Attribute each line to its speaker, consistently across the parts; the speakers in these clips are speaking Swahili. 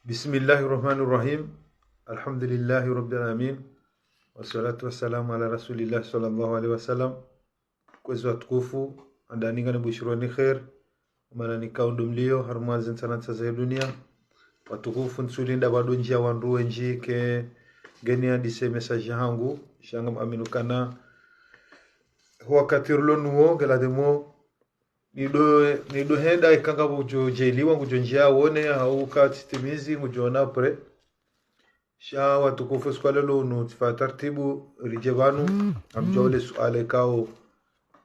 Speaker 1: Bismillahirrahmanirrahim. Alhamdulillahi rabbil alamin. Wassalatu wassalamu ala rasulillah sallallahu alaihi wasallam. Kwezi watukufu andaninga ni bushironi khair umana nikaundo mlio harumwazi nsanatsa za dunia watukufu nsulinda bado njia wanruwe njike geni hadise message hangu shanga aminukana huwa katirlo nuo galademo nido henda ikanga bujo jeliwa ngujo njia wone au katitimizi ngujo na pre sha watukufu skwalelo no tifatartibu rijebanu amjole suale kao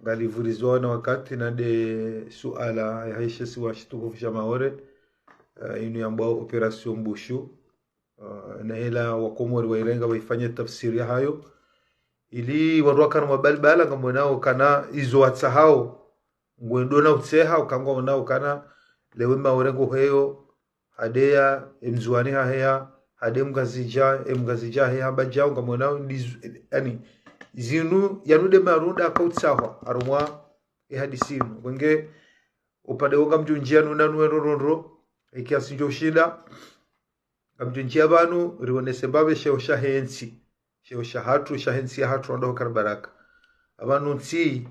Speaker 1: ngalivurizwa na wakati na de suala ya haisha si washitukufu sha maore inu yambao operasyon bushu na hela wakomori wairenga waifanya tafsiri ya hayo ili waruaka na mabalbala ngamwenao kana izo watsahao ngwendona utseha ukangwa unao kana lewe maorengo heyo hadeya emzuani haheya hade mgazija heya bajao ngamwenao yani zinu yanude marunda akautsawa arumwa ihadisinu wenge upade wonga mjunjia nuna nuerorondro ikiasi njo shida mjunjia banu riwonese mbabe sheo shahensi ya hatu ndo karbaraka abanu nsi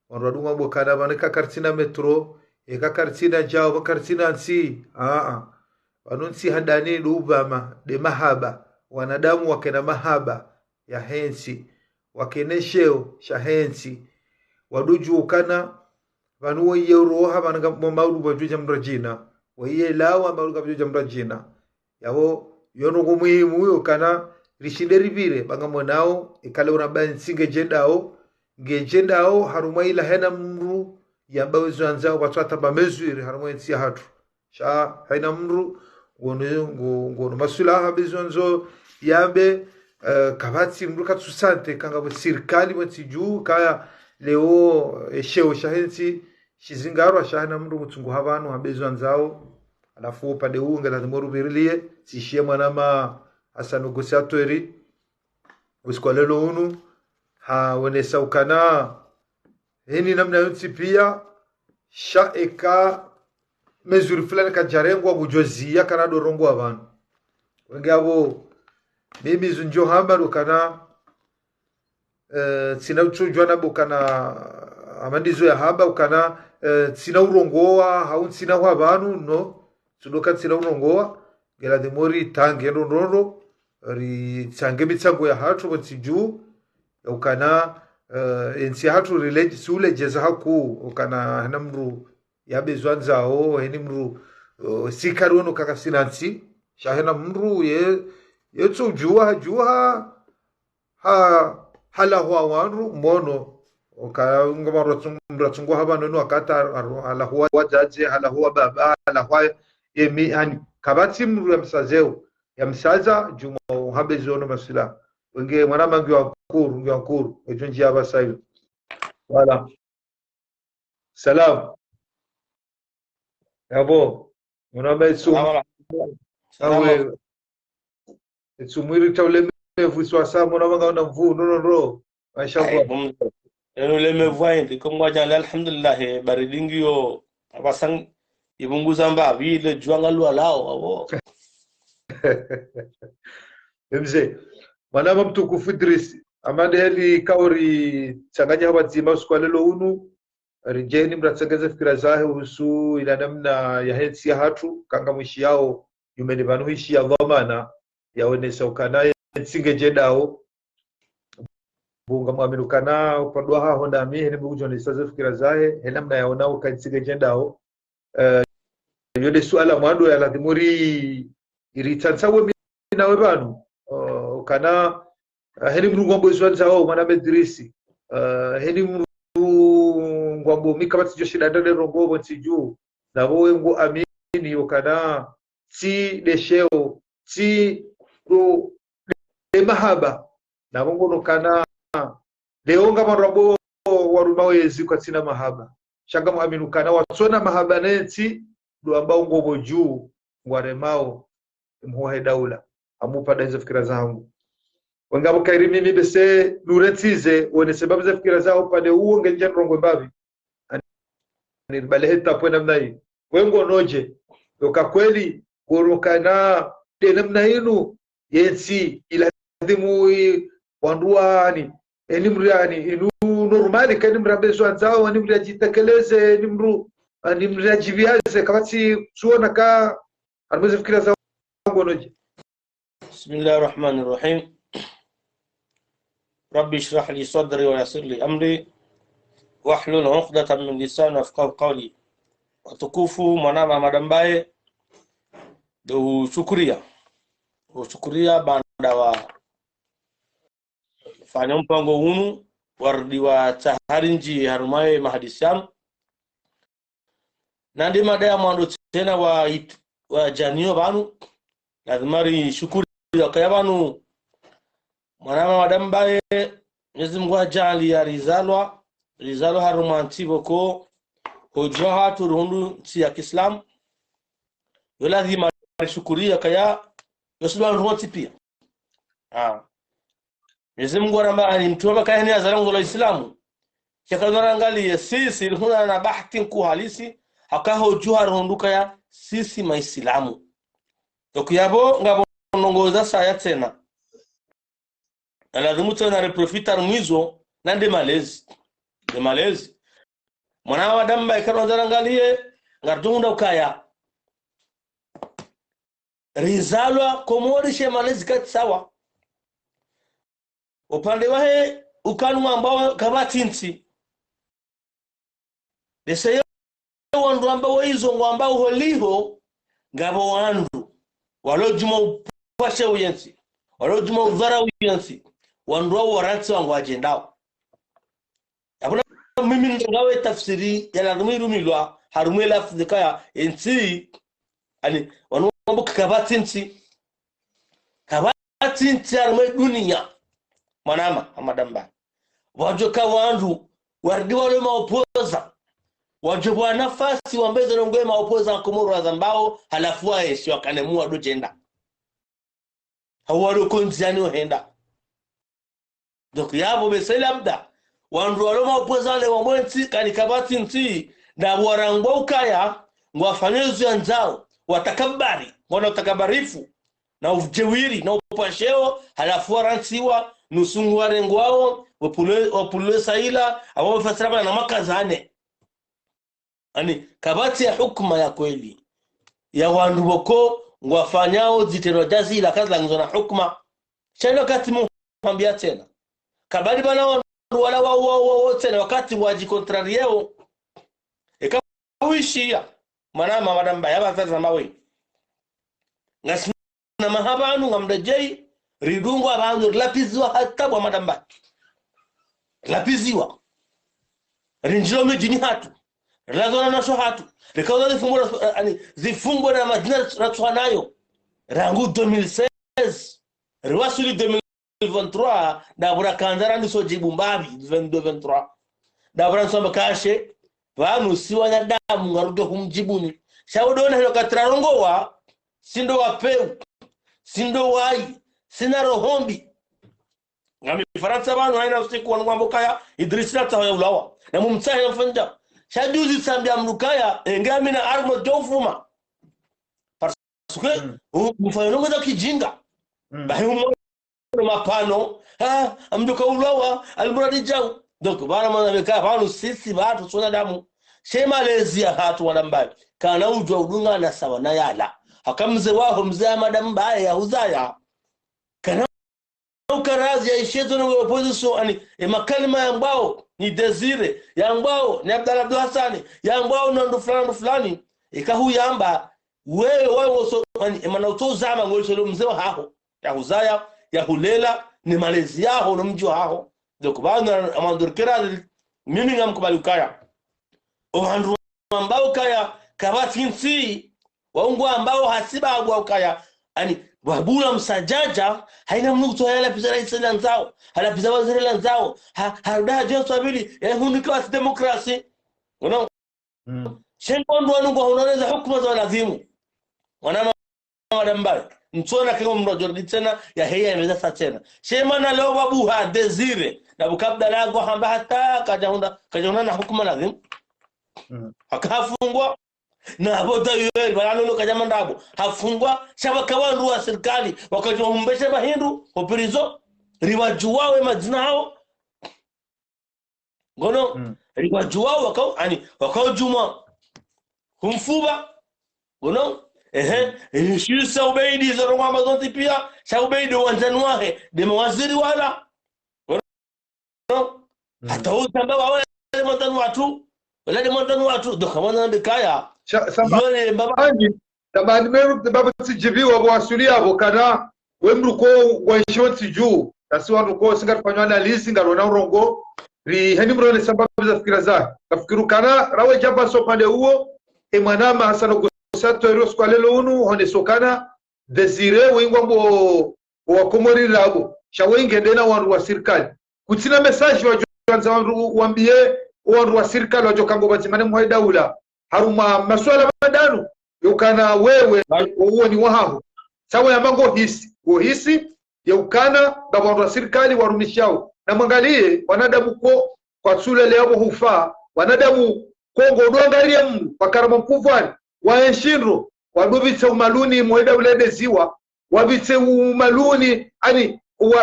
Speaker 1: wanraduma bokana baneka kartina metro eka kartina jao kartina nsi banu nsi handani dubama de mahaba wanadamu wakena mahaba ya hensi wakenesheo shahensi waduju ukana banu waye roha bananga maudu bajuja mrajina waye lawa maudu bajuja mrajina yabo yono muhimu huyo kana rishideri vile banga mwanao ikale unaban singe jendao harumwa ila hena mru yambawe zwanzao watwata bamezwiri harumwa nsi hatu sha haina mru ngono masulaha bizonzo yambe kabatsi mru katsusante kanga sirikali mtiju kaya leo sheo shahensi shizingarwa shahana mru mutsungu habanu habezwanzao alafu upande huu lazima rubirilie sishie mwanama hasa negosiato eri uskwalelo unu wenesa ukana hini namna yonsi pia shaeka mezuri fulani kajarengwa bujozia kana dorongo abantu wenge abo mimi zunjo hamba ukana sina uchujwa na bukana amandizo ya hamba ukana sina urongoa hau sina wabanu no tudoka sina urongoa gela de mori tange ronro ri tange bitsango ya hatu botiju ukana ensi hatu relate sule jeza haku ukana namru yabezwanzao heni mru sikarono kakasinansi shahena mru yetsu juha hala huwa wanru mono ngoma ratsungo habano no akata hala huwa wazaje hala huwa baba hala huwa yemi hani kabati mru ya msazeo ya msaza juma habezono masila wenge mwana mangi wa nkuru ejonji aba sayo wala salam yabo mwana besu awe etsumwiri tawle mevuswa sa mwana manga na mvu nono mashallah
Speaker 2: eno le mevoyende ko ngwaja alhamdulillah baridingi yo abasang ibunguza mba vile juanga lao abo
Speaker 1: mzee mwana mtukufu Idris amande heli kauri changanya wazima skwalelo unu rijeni mratsengeze fikira zahe uhusu ila namna ya hensi ya hatu kanga mwishi yao yumeni banu hishi ya dhamana yaonesa ukanaye nsinge jedao bunga mwaminukana upadwa haho ndami heni bugujo nisaze fikira zahe heli namna yaona ukansinge jedao yode suala mwando ya lathimuri iritansawe minawe banu ukana heni mru ngombo izwanzao mwana medrisi heni mru ngombo mikabati joshi dadade rongobo ntiju na wowe ngo amini ukana si desheo si ro de mahaba na bongo nokana leonga marabo warumawe yezi kwa sina mahaba shanga muaminu kana watsona mahaba neti do ambao ngobo juu ngwaremao mhuwa daula amupada hizo fikira zangu wangabo kairi mimi bese nuretize wone sababu za fikira zao pande huo ngenje rongo mbavi ni baleheta pona mnai wengo noje doka kweli gorokana de namna hinu yensi ilazimu wanduani enimriani inu normali kanimra bezo anzao animra jitekeleze animra jiviaze kabati suona ka armeze fikira za ngonoje.
Speaker 2: Bismillahir Rahmanir Rahim. Rabbi shrah li sadri wa yassir li amri wahlul 'uqdatan min lisani yafqahu qawli. Watukufu mwanama madambaye do shukuria banda wa fanya mpango hunu wardi wa taharinji harumaye mahadisiam nandi madaya mwando tena wa janio banu lazimari shukuri ya kaya banu mwanama madambaye Mwenyezi Mungu ajali ya rizalo harumanti boko hujua hatu ruhundu si ya Kiislamu yo lazima shukuria kaya yosubwa ruhunti pia. Mwenyezi Mungu anamba mtume kaya ni azalangu la Islamu chakarangalia sisi huna na bahati kuhalisi akaho juha ruhundu kaya sisi maislamu dokuyabo ngabo nongoza saya tena lazima tena reprofita mwizo na de malezi mwana wa damba ikarangalie ngatunda ukaya rizalwa komorishe malezi kati sawa upande wahe ukanu ambao kabatinti deseyo wandu ambao hizo ambao holiho ngabo wandu walojuma upashe uyensi walojuma udhara uyensi wandu wao waranti wangu ajendao abuna mimi ngawe tafsiri ya lazimiru milwa harumela fudikaya enti ani wanu mambo kabatinti harumela dunia manama amadamba wajoka wandu wardi wale maopoza wajoba nafasi wambeze nongwe maopoza komoro azambao halafu wae si wakanemua dojenda hawalo konziani ohenda donc yabo besela abda wandu wale maopoza wale wamwenzi kanikabati nti na warangwa ukaya ngwafanyezu yanzao watakabari wana utakabarifu na ujewiri na upasheo halafu warantiwa nusungu warengo wao wapulwe saila awao fasiraba na makazane ani kabati ya hukuma ya kweli ya wandu boko ngwafanyao ziteno jazi ila kazi langizo na hukuma chani wakati mwambia tena kabali bana wandu wala wao tena wakati wajikontrarieo ikawishia manama madamba yaba sasa mawe ngasina mahabanu ngamdajei ridungu abantu lapiziwa hata bwa madamba lapiziwa rinjilo mjini hatu lazona nasho hatu likaza zifungwa na majina ratwanayo rangu 2016 riwasuli 2023 da burakanzara ndiso jibumbabi 2023 da buransoma kashe vanu siwa na damu ngarudo kumjibuni shawdona hilo katrarongowa sindo wapeu sindo wai sina rohombi ngami faransa banu haina usiku wangu kaya idrisina tawa ulawa na mumtsahe mfanja shajuzi sambia mlukaya ngami na armo dofuma parce mfano za kijinga bahimu mapano amduka ulawa almuradi jau donc bana mwanameka banu sisi batu sona damu shema lezia hatu wanambai kana ujwa udunga na sawa na yala hakamze wao mzee madam baya huzaya kana ukarazi ya ishezo na opposition ani makalima ya mbao ni Desire ya mbao ni Abdul Hassani ya mbao na ndo fulani ikahuyamba wewe so ani emana utozama ngolishelo mzee haho ya huzaya ya hulela ni malezi yao na mji wao donc bana amandurkira mimi ngamkubali ukaya ohandu ambao kaya kabatinsi waungu ambao hasiba ukaya ani wabula msajaja haina mnuto yala pizara isela nzao hala pizara wazirela nzao haruda joso abili huni class democracy unaona shengondo wanungu unaweza hukuma za lazimu wanama madambari mtona kama mrojo tena ya heya imeza tena shema na leo babu ha Desire na bukabda lago hamba hata kajaunda na hukuma lazimu akafungwa na abota yeye balano kajama ndabo hafungwa shabaka wandu wa serikali wakajombesha bahindu opirizo riwajuwawe majina hao ngono riwajuwawe wakao juma kumfuba ngono shisa ubeidi zero ngamba zote pia sha ubeidi wanzani wahe de mawaziri wala ngono hata utamba wawe mtanu watu wala de mtanu watu dokamana ndikaya
Speaker 1: yole baba tabani meru baba tijibiwa bwasulia bokana wemruko wanshoti juu tasiwa ko singa fanywa analysis ngarona urongo ri hani mrone sababu za fikira zake kafikirukana rawe jamba so pande huo emanama hasano gosato eros kwa lelo unu hone sokana desire wingwambo wa komori labo shawenge dena wandu wa serikali kutina message wa janza wandu wambie wandu wa serikali wajokango bazimane mwa daula haruma maswala madanu yokana wewe uwo ni wahaho sawa ya mango hisi yaukana babandu wa serikali warumishao na mwangalie wanadamu kwa tsule leo hufa wanadamu kongo doangalie mtu wakarama mkuvani waenshindro wadubitse umaluni mweda ulede ziwa wabitse umaluni ani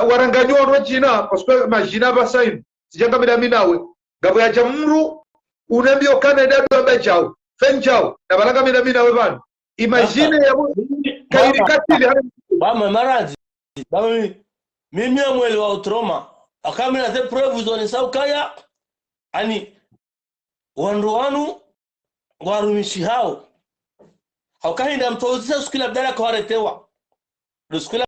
Speaker 1: waranganyo rojina parce majina basaini sijanga midami nawe gabo ya jamru unambio kana dadu abajao fenjao na balanga midami nawe bana imagine ya kairi katili
Speaker 2: bama marazi bama mimi amwele wa utroma akamina the preuve zone saukaya ani wandu wanu warumishi hao haukahinda mtozisa skula badala kawaretewa skula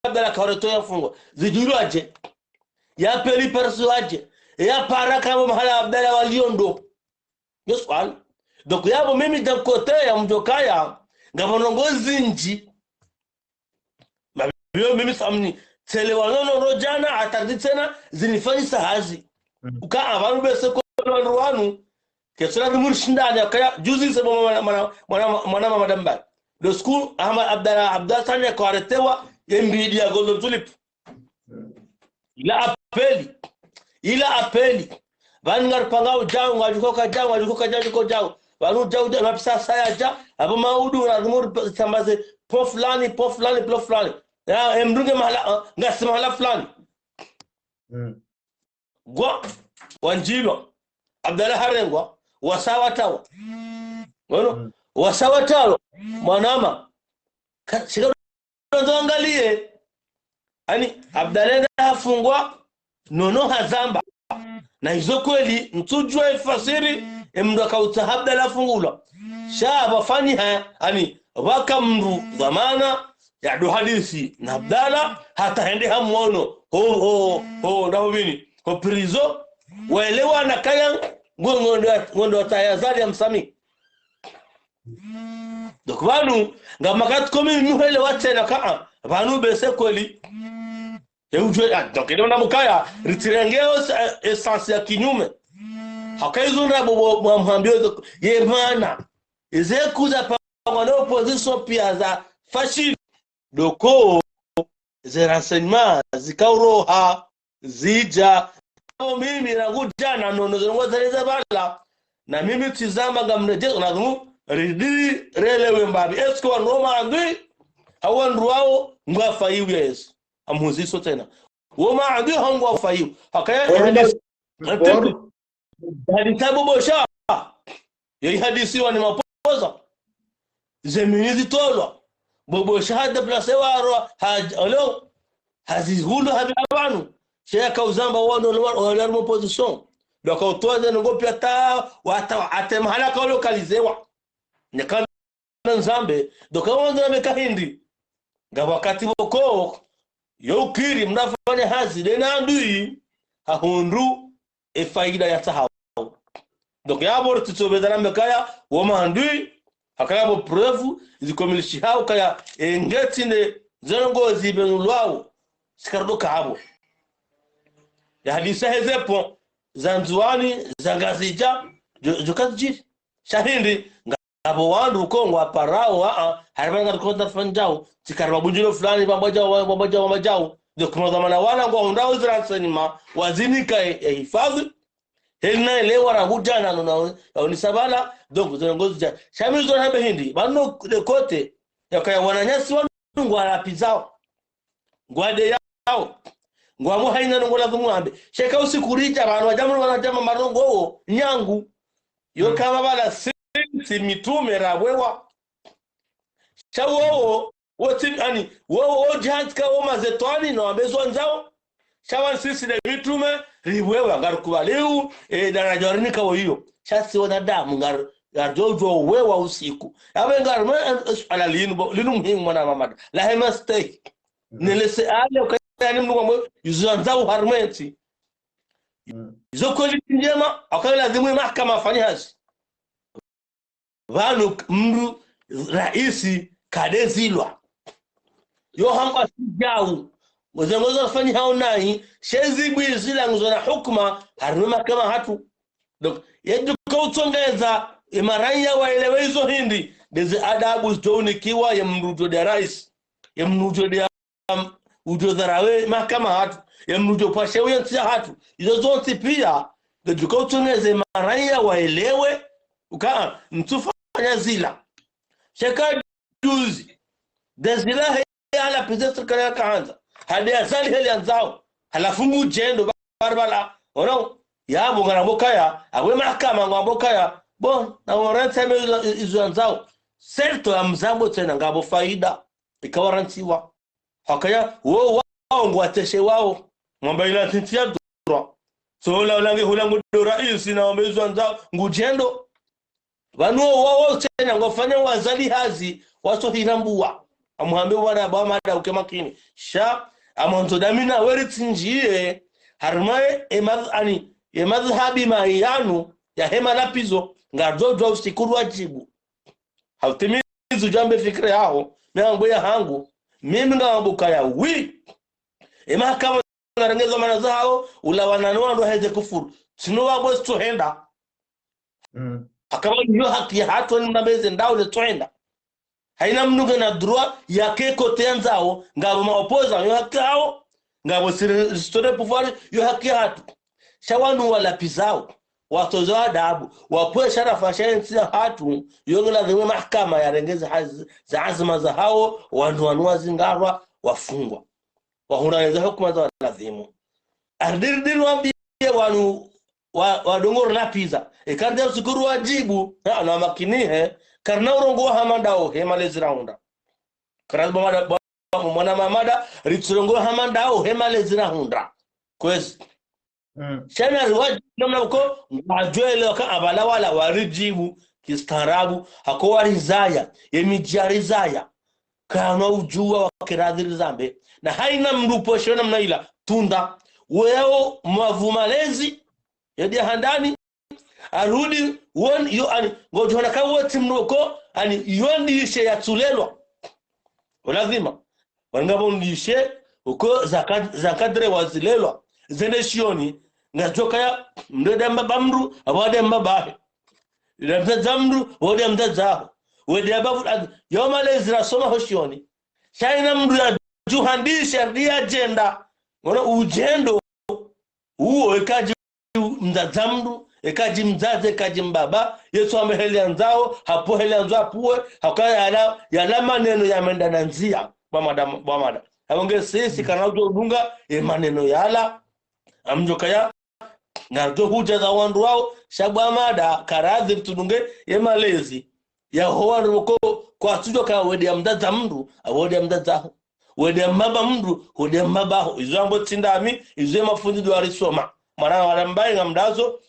Speaker 2: badala kawaretewa fungo zijuru aje ya peli perso aje ya para kama mahala badala waliondo yoswal donc yabo mimi d'un côté ya mjokaya ngamonongozi nji mabio mimi samni tele wanono rojana atardi tena zinifanyisa hazi uka abantu bese ko wanu kesura murshindani akaya juzi sebo mwana madamba do school Ahmad Abdallah Sanya ko aretewa mbidi ya Golden Tulip ila apeli bangar pangao jao ngajukoka jao wanu jao na pisa saya ja abo maudu na rumur sambaze prof fulani ya mrunge mahala ngasema mahala fulani gwa wanjilo Abdallah Harengwa wasawatawa ngono wasawatalo mwanama shika angalie ani Abdallah afungwa nono hazamba na hizo kweli mtujue fasiri mndu akauta Abdallah afungula shaba fani ani wakamru dhamana ya do hadisi na Abdallah hata hende hamuono ho ndaho bini ko prizo waelewa na kaya ngondo tayazali amsami donc banu ngamakat komi muhele watena ka banu bese kweli yeujwe donc ndio namukaya ritirengeo essence ya kinyume hakaizunda bobo mwambio yemana ezekuza pa na opposition pia za fashil doko ze renseignements zikauroha zija mimi nakuja na nono zongozeleza bala na mimi tizama ngamreje na ridi relewe mbabi esko Roma andui hawan ruao ngwa fayu yes amhuziso tena woma andui hangwa fayu hakaya hadi bosha yeye hadisi wani mapoza zeminizi tolwa bobo shahada place waro alo hazihulu habanu sheka uzamba wano opposition donc autoza ngo piata wata atemahala ka lokalizewa nekana nzambe donc wanda mekahindi ngaba wakati boko yokiri mnafanya hazi dena ndui hahundu faida ya sahau donc yabo tutsobedana mekaya woma ndui akayabo preuve zikomilishi hao kaya engetine zongo zibenulwao sikardoka habo ya hadisa hezepo zanzuani zangazija jokaziji shahindi ngabo wandu kongo aparao haribanga konta fanjao tikarwa bunjilo fulani bambajao de kuma zamana wana ngo ndao zransenima wazinika hifadhi helina elewa rangujana no ni sabala donc zongozi ja shamizo na behindi bano kote yakaya wananyasi wa ngwala pizao ngwade yao ngwamu haina ngola dhumwambe sheka usikurija abantu bajamu wanajama marongo nyangu yo kama bala sinti mitume rabwewa chawo wote ani wo jahantka wo mazetwani no abezo nzao chawan sisi na mitume ribwewa ngarukubaliu darajarni kawo hiyo chasi wana damu jojo wewa usiku abe ngar ala linu muhimu mwana mamada la hema stay nilese ale yani mndu mwe yuzanzao harmenti zokoli njema akala lazima mahakama afanye hazi vanu mndu raisi kadezilwa yo hanga sijau mzengozo afanye hao nai shezi bwizila ngozona hukuma haruma kama hatu donc yedu kautongeza imaranya waelewe hizo hindi deze adabu zonikiwa ya mndu de rais ya mndu de udodharawe mahakama hatu ya mndu pashewe ya hatu hizo zote pia ndio kautongeza imaranya waelewe ukaa mtufanya zila sheka juzi dezila ala pizza kala kaanza hadi asali heli anzao halafu mujendo barbala ono ya bongana bokaya abwe mahakama ngambokaya bon na waranta izo anzao certo ya mzambo tena ngabo faida ikawarantiwa hakaya wao ngwateshe wao mwamba ila tintia dura so la ulange hulangu rais na wamezo anzao ngujendo wanu wao tena ngofanya wazali hazi waso hirambua amuhambe wana ba mada ukemakini sha amonto damina weritsinjie harmae emazani emazhabi mayanu ya hema lapizo ngajojo usikuru wajibu hautimizu jambe fikra yao meango ya hangu mimi ngambuka ya mahakama ngarengezo manazao ulawananwa ndo heze kufuru sino wabo stohenda akaba yo haki hato ni mnabeze ndao le toenda haina mnuge na droit ya keko tenzao ngabo ma opposa yo hakao ngabo restore pouvoir yo haki hatu shawanu wala pizao watozo adabu wapoe sharafa shensi hatu yo lazima mahakama yarengeza za azma za hao wandu zingarwa wafungwa wahunaweza hukuma za lazima ardirdir wambie wanu wadongoro na pizza ekande usikuru wajibu na makinihe karna urongo hamandao hemalezi raunda karaba mada mwana mamada ritsurongo hamandao hemalezi raunda kwezi shana riwaji namna uko ngajwele ka abala wala warijibu kistarabu hako warizaya yemijarizaya kana ujua wakiradhiri zambe na haina mrupo shona mnaila tunda weo mavumalezi yadi handani arudi won yo ani ngojona ka wote mnoko ani yondishe yatulelwa lazima wangabo ndishe uko zakadre wazilelwa zende shioni ngajoka ya mdede mbamru abade mbabahe ile zamru wode mdazaho wode abavu yoma lezira soma hoshioni shaina mru ya juhandisha ndi agenda ngona ujendo huo ekaji mdazamru ekaji mzaze ekaji mbaba Yesu ameheli anzao hapo heli anzao puwe hakaya ya maneno yamenda na nzia bamada abonge sisi kanaujo dunga maneno yala amjokaya ngarjo huja za wandu wao shabamada karadhi tudunge malezi ya howandu ko kwa tujo ka wedi ya mdazamru awodi ya mdazaho wedi ya mbaba mndu wedi ya mbabaho izambo tindami izwe mafundi duarisoma mwana walambaye ngamdazo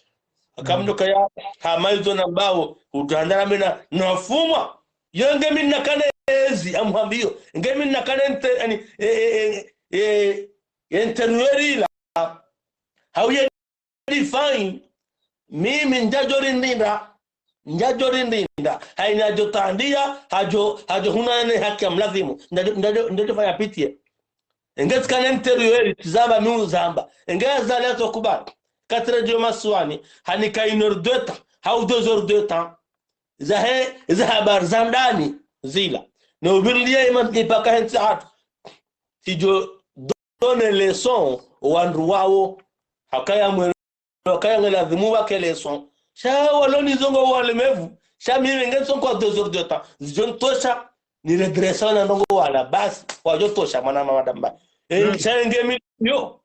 Speaker 2: akamdoka ya hamaizo na mbao utandara mina nafumwa yenge minna kanezi amhambio nge minna kanente ani entenuerila hauye define mimi njajorindinda haina jotandia hajo hunane haki ya mlazimu ndio fanya pitie engezi kanenterueri tizaba miu zamba engeza leto kubali katre dio maswani hanika inordeta hau 2 heures de temps za habar zandani zila no ubirlia ipaka hensi hatu tijo donne leçon wandu wao hakaya kaya ngelazimu wa kele son sha waloni zongo wale mevu sha mimi ngenso kwa 2 heures de temps zijon tosha ni redressa na ndongo wala basi kwa jo tosha mwana madamba sha ngemi yo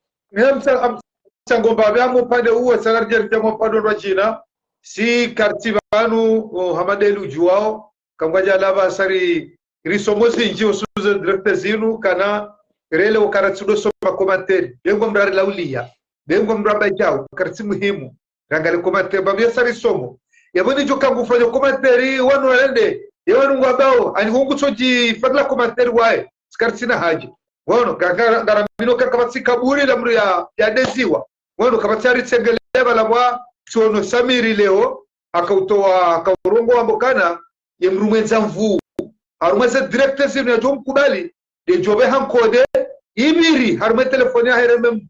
Speaker 1: ngomba byamu pande uwe sagarjer temo pando rajina si kartivanu hamadelu juao kamgaja lava sari risomosi nji usuze directe zinu kana rele ukaratsudo soma commentaire yengo mrari laulia bengo mraba jao karti muhimu rangale commentaire babya sari somo yaboni joka ngufanya commentaire wanu walende yewanu ngwabao ani hungu soji fadla commentaire wae skartina haji wono garamino kakabatsi kaburi la mru ya deziwa wono kabatsari tsengeleba la mwa chono samiri leo akautoa akaurongo ambokana yemru mwenza mvu arumeze directeur sinu ya jom kubali de jobe hankode ibiri harume telefoni ya heremem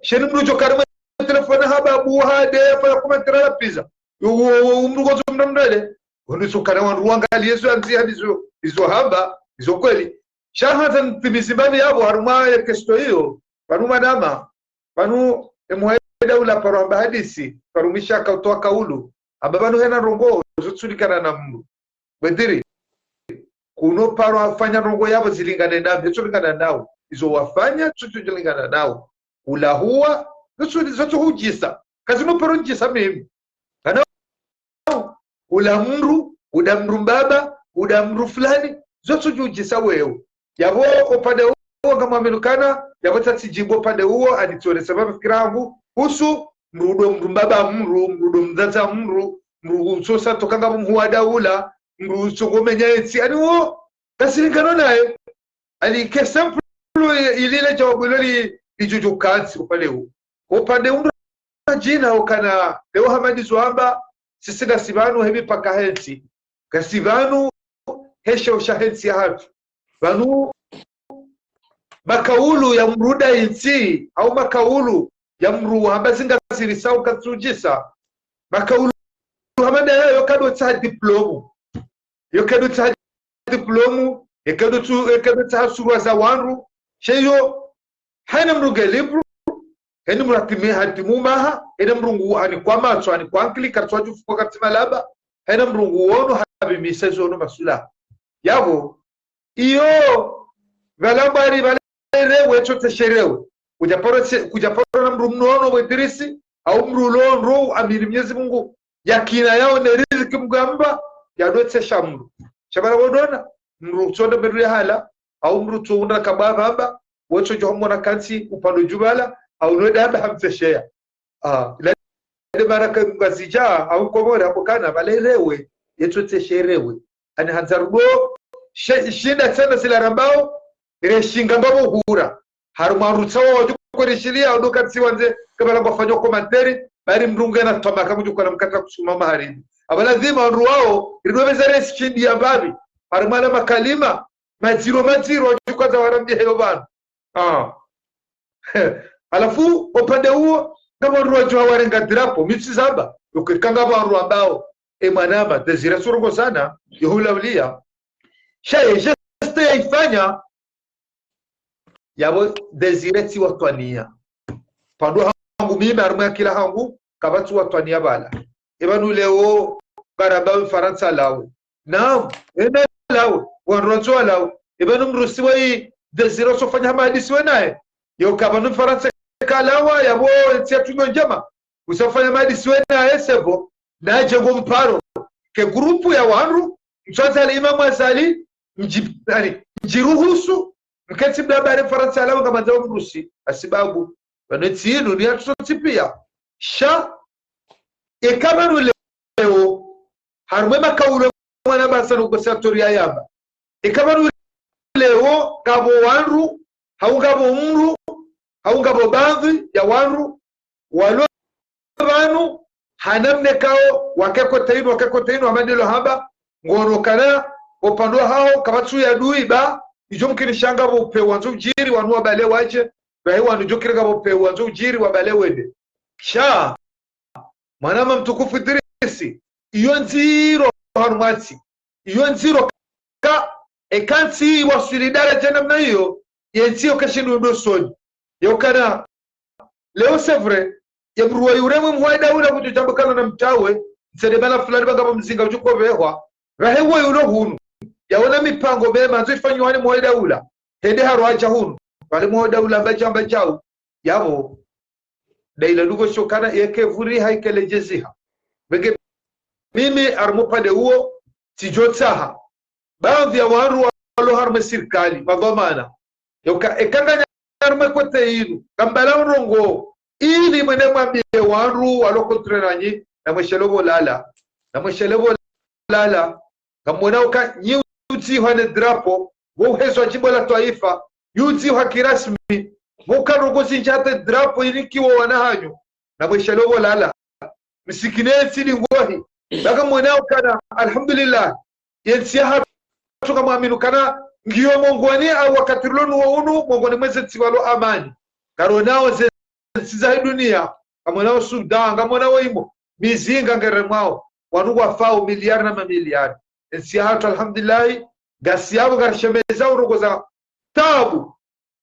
Speaker 1: sheni mru jokarme telefoni haba buhade fa commentaire la pizza umru gozo mnamdele wono sokana wan ruangali yesu anzi hadizo izo haba izo kweli shahatan tibisimbani yabo haruma ya kesto hiyo panuma dama panu emwaida ula paramba hadisi parumisha kautoa kaulu ababanu hena rongo zutsulikana na mru bediri kuno paro afanya rongo yabo zilingane nao zilingana nao izo wafanya zilingana nao ula huwa zote hujisa kazi no paro njisa mimi kana ula mru udamru baba udamru fulani zote hujisa wewe yabo upande huo kama amenukana yabo tatsijibo upande huo aditore sababu fikirahu husu mrudo mbaba mrudo mzaza mru sosa tokanga muhwada ula mru sogomenya etsi ani wo kasirikano naye ali kesample ilile jawabu loli ijuju kansi upande huo jina ukana leo hamadi zoamba sisi gasibanu hebi paka hensi gasibanu hesha ushahensi hatu banu makaulu ya mruda insi au makaulu ya mru hambazinga sirisa ukatujisa makaulu hamada yo kado ta diplomu ekado ta surwa za wanru sheyo hana mruge libru hena muratime hatimu maha hena mrungu ani kwa macho ani kwa ankli kartwaju fuko katima laba hena mrungu wono habi misezo no masula yabo iyo galambari balere wecho tesherewe kujaporo na mru mnono wedirisi au mru lonro amiri Mwenyezi Mungu yakina yao ne riziki mgamba yadote shamru shabara wodona mru tsonda beru hala au mru tsonda kababa haba wecho johomona kansi upando jubala au no daba hamteshea ila de baraka ngazija au komora hapo kana balerewe yecho tesherewe ani hanzarugo shinda sana sila rambao reshinga ngabo hura harumarutsawa wajukoreshilia odokatsi wanze kabala ngofanywa commentaire bari mrunga na tomaka kujukana mkata kusuma maharibi abalazima wanru wao ridwebeza reshindi ya babi harumala makalima maziro wajukaza warambi heyo bana alafu upande huo kama wanru wajua warenga drapo mitsi zaba ukikanga wanru ambao emanama desira surongo sana yohula ulia shaye geste yaifanya yabo desire si watwania pando hangu mimi arumya kila hangu kabatu watwania bala ebanu leo baraba Faransa lao naam ena lao wanrozo lao ebanu mrusi wai desire sofanya hadisi wenae yo kabanu Faransa kalawa yabo tiatunyo njema usafanya hadisi wenae sebo na jengo mparo ke grupu ya wanru mtwaza al-Imam Azali mjiruhusu mkati blabare Faransa lao kama ndio mrusi asibabu wanetinu ni atutipia sha ekabanu leo harumwe makaulo mwana basa uko sektoria yaba ekabanu leo kabo wanru haungabo mru haungabo baadhi ya wanru walo banu hanamne kao wakeko tainu amadelo haba ngono kana upando hao kabatu ya duiba ijomkini shanga bope wanzo jiri wanua bale waje bae wanu jokirga bope wanzo jiri wa bale wende sha manama mtukufu Idrisi iyo nziro harumati iyo nziro ka ekanti wasilidara jana mna hiyo yenzio kashindu ndo soni yokana leo c'est vrai ya mruwa yuremwe mwaida ula kutujambukana na mtawe msedemana fulani banga mzinga uchuko behwa rahewa yulo hunu yaona mipango mema nzo ifanywa hani mwaida ula hende harwacha hunu wale mwaida ula mbachamba chao yabo daila dugo shokana yeke vuri haikelejeziha bege mimi armupade huo tijotaha baadhi ya waru walo harme sirkali madhamana yoka ekanga nyarme kote hinu kambala rongo ili mwene mwambie waru walo kontrenanyi na mweshelevo lala kamwana uka nyuti hwane drapo wohezo jimbo la taifa yuti hakirasmi mukarugozi njate drapo ilikiwa wanahanyu na mweshelevo lala msikineti ni ngohi baka mwanao kana alhamdulillah yensiya hatuka muaminu kana ngiyo mongwani au wakatirulonu wa unu mongwani mweze tiwalo amani karonao ziza dunia kamwanao Sudan kamwanao imo mizinga ngere mwao wanugu wafao miliari na mamiliari yensiya hatu alhamdulillah gasi yabo garishemeza urugoza tabu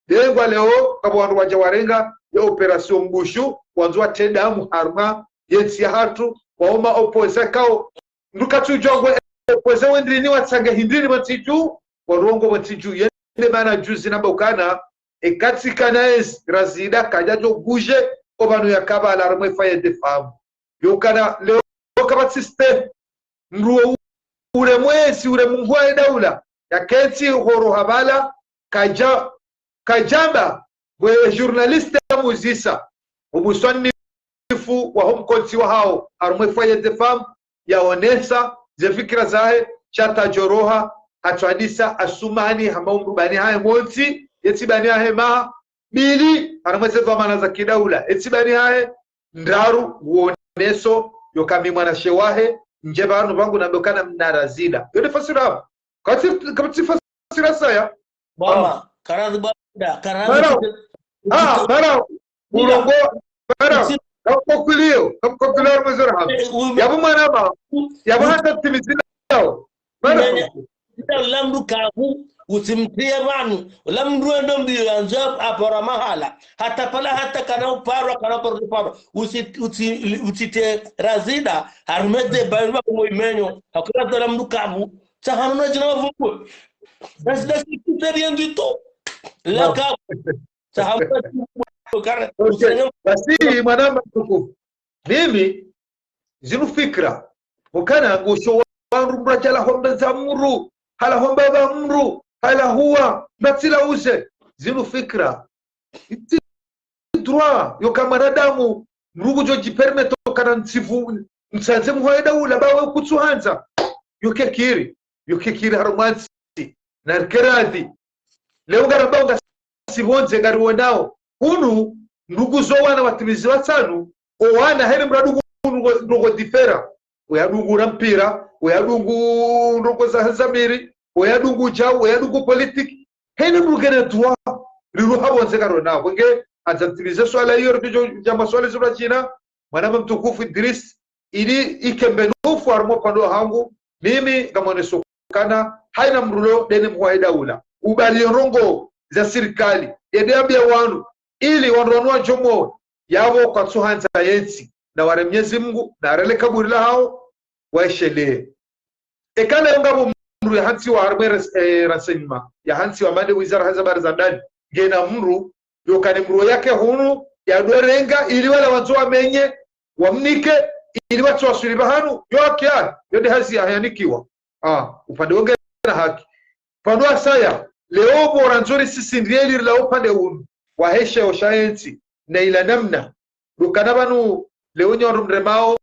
Speaker 1: dengwa leo kama wanu wajawarenga ya operasyon mbushu wanzu watendamu harma yensiya hatu waoma opoze kao ndukatu jongwe opoze wendrini watsange hindrini matiju warongo matiju yende mana juzi namba ukana ekatika naes razida kajajo guje obanu yakaba alarme faye de fam yokana leo kabatsiste mruo ure mwezi ure mungwa daula yaketi horo habala kajamba we journaliste muzisa umuswani wa home konti wa hao arumwe faye de fam yaonesa ze fikra zahe chata joroha atwadisa asumani hamba umrubani hae monti yetibani hae maha bili arumwe ze dhamana za kidaula yetibani hae ndaru uoneso yokami mwana shewahe njeba anu bangu nambekana mnarazida yode fasira kati fasira saya
Speaker 2: mama karazi bada
Speaker 1: karazi urongo Kampokilio armazor ham. Yabu manama. Yabu hata timizina yao.
Speaker 2: Lamdu kabu usimtie manu. Lamdu endom di anjab apora mahala. Hata pala hata kana uparo kana paro. Usite razida harmede bairwa kumoimenyo. Hakuna lamdu kabu. Sahanu jina vuko. Razida kiteri ngito. La kabu. Sahanu
Speaker 1: basi mwanama tukufu mimi zinu fikra mukana ngosho wangu mrajala homba za mru hala homba ba mru hala huwa natila use zinu fikra iti droit yo kamaradamu mrugu joji permeto kana nsifu nsanze muhoeda ula bawe kutsuhanza yo kekiri harumansi na keradi leo garabanga sibonze garuonao hunu ndugu zo wana watimizi watanu owana heri mradugu ndugo difera oyadungu rampira oyadungu ndugo za zamiri oyadungu jau oyadungu politiki heni mrugene dua liru habonze karo na bonge azatimize swala hiyo rbijo jama swala zura china mwana mtukufu Idris ili ikembenufu armo pando hangu mimi kama nesokana haina mrulo deni mwaida ula ubali rongo za serikali yedeambia wanu ili wanronwa jomo yabo kwa tsuhanza yensi na ware Mwenyezi Mungu na arele kaburi la hao waishele ekale ngabo mru ya hansi wa arme rasenima ya hansi wa mande wizara habari za ndani ngena mru yokane mru yake hunu ya dorenga ili wala wanzo wamenye wamnike ili watu wasuli bahanu yoke yode hazi hayanikiwa upande wange na haki pandwa saya leo bora nzuri sisi ndieli la upande hunu waheshe oshayensi na ila namna dukana banu leo nyoru mremao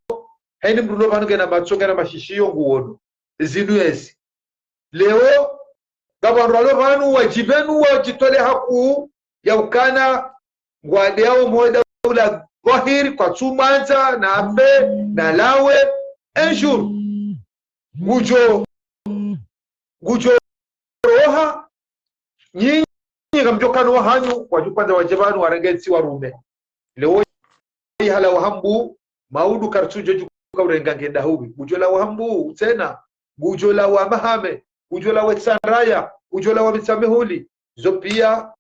Speaker 1: haini mruno banu gena matsonga na mashishiyo nguono zinu yesi leo gabanru alo banu wajibenu wajitole haku ya ukana ngwade yao mweda ula dhahiri kwa tumanza na afe na lawe enshuru gujo roha nyinyi kamjokano wahanyu wajupanda wajabanu warengensi warume leo hala wahambu maudu kartujo juka urenga ngenda hubi gujola wahambu tena gujola wa mahame gujola wa sanraya gujola wa mitsamehuli zopia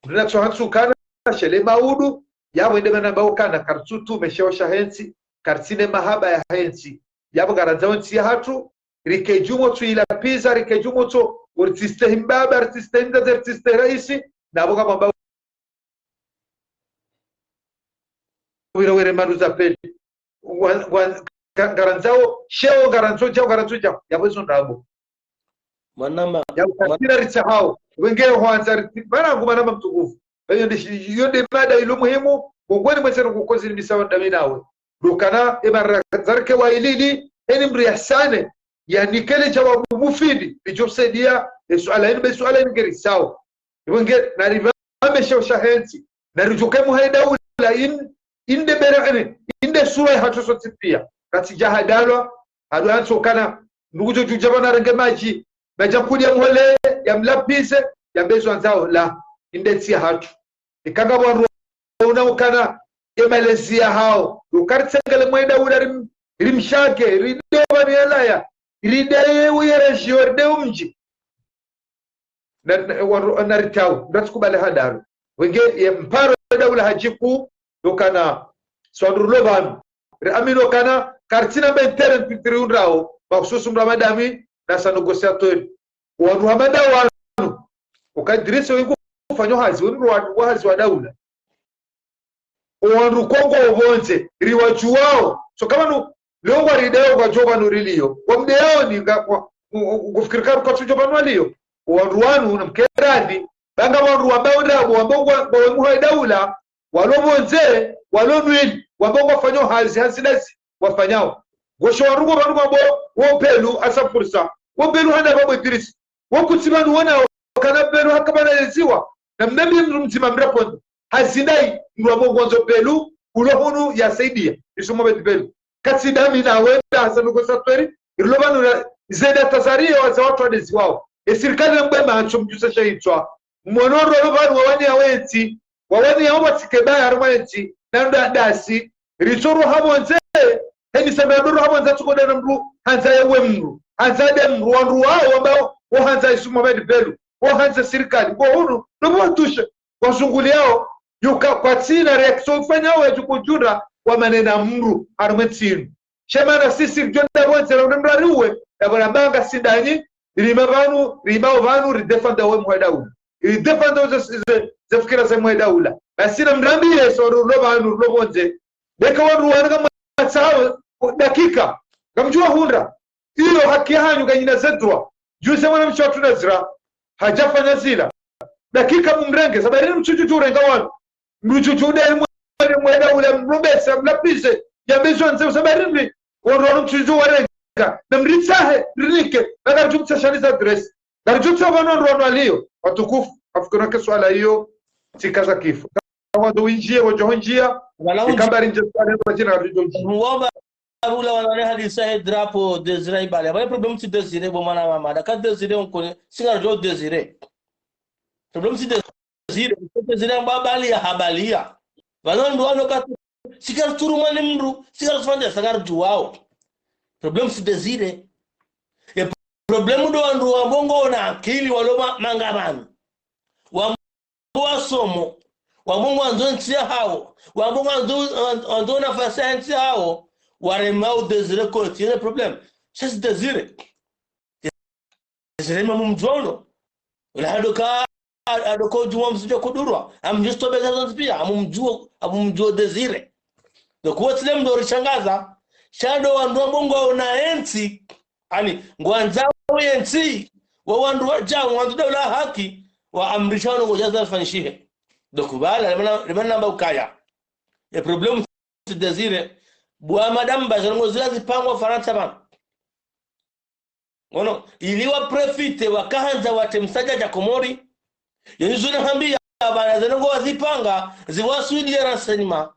Speaker 1: tunatsohansu kana shele maudu yabo inde mana baukana kartutu meshaosha hensi kartine mahaba ya hensi yabo garanzao nsi hatu rikejumo tu ila pizza rikejumo tu urtiste himbaba artiste hinda artiste raisi nabo kama mbao wire maruza peli garanzao sheo garanzo yabo hizo ndabo
Speaker 2: manama
Speaker 1: ya ukatira ritahao wengine huanza bana nguma mtukufu hiyo ndio mada ile muhimu ngoni mwesero kukozi ni sawa ndami nawe dukana ibara zarke wa ilili eni mri yasane yani kile jawabu mufidi lijosaidia swala ni swala ni gari sawa wengine na rivame shahensi na rijuke muhaida ula inde berane inde sura hatoso pia kati jahadalwa hadu kana nugujo jujabana range maji majakudia muhole ya mlapise ya bezo nzao la indetsi hatu ikanga bwa unaukana emalezia hao ukartsengele mwenda ula rimshake ridoba nielaya rideye uyereshio de umji na ritau ndatukubale hadaru wenge mparo daula hajiku dokana swadrulo banu amino kana kartina benteren pitriunrao bakhusus ramadami nasa negosiatori wanu hamada wanu ukadiriso wingu kufanyo hazi wenu wahazi wa daula wanu kongo obonze riwaju wao so kama nu leo warideo kwa joba nurilio wamde yao ni kufikirika kwa joba nurilio wanu na mkeradi banga wanu ambao wa daula walobonze walonwili wambao wafanyo hazi hasidasi wafanyao gosho warugo banu babo wopelu asa fursa wopelu handa babo Idris wokutsibanu wana kana pelu hakabana yeziwa na mnabi mtima mrapondo hazindai ndwabo gonzo pelu ulohunu ya saidia isumo betpelu katsidami na wenda hasanu kosatweri irlobanu zeda tazaria wa watu wadezi wao esirikali mbema ancho mjusa shaitwa mmonoro lobanu wawani awenti wawani yaomba tikebaya arumenti nanda dasi ritoro habonze heni sabadoro habonze tukoda na mru hanza yewe mru hanza de mru wanru wao ambao hanza isumo betpelu hanza serikali kwa hunu ndio tushe wazunguli yao yuka kwa tina reaction fanya wao yukujura wa manena mru arumetsinu shema na sisi jonda bonze na mrariwe yabona banga sindanyi rimao vanu ridefanda we mwadau ridefanda ze fikira za mwadau basi na mrambie so vanu bonze deka wanu wanaga matsawa dakika kamjua hunda hiyo haki hanyu ganyina zedwa juse mwana mchatu nazira hajafanya zila dakika mumrenge sabari mchuchu renga wanu mchuchu de mwadau la mbesa mlapise yabezo nse sabari wanu mchuchu warenga na mritsahe rinike na jumtsa shaniza dress na jumtsa wanu alio watukufu afikira kwa swala hiyo sikaza kifo kama ndo injie wajohonjia ikambari nje swala kwa jina la
Speaker 2: muomba ula wanane hadisa drapo Desire bale ba problem si Desire bo mana mama da ka Desire on kone singa jo Desire problem si Desire mbabali ya habalia wanondo wano ka sikar turumane mru sikar fanya sagar juwao problem si Desire ya problem do wandu wa bongo na akili waloma mangamani wa somo wa mungu anzo ntia hao wa mungu anzo nafasi ntia hao waremau Desire ko tiene problem c'est Desire mamu mjono la hadoka adoko juwa msije kudurwa amjusto beza pia amumjuo Desire donc wote ndo rishangaza shado wandu wa bongo una enti ani ngwanza enti wa wandu wa jamu wandu daula haki wa amrishano ngojaza fanishihe dokubala limana mbukaya ya problem si Desire bwa madam bazango zilazi pangwa Faransa bana ngono iliwa profite wakaanza watemsaja Jakomori yenzuna hambia bana zango wazipanga ziwasudi ya rasenima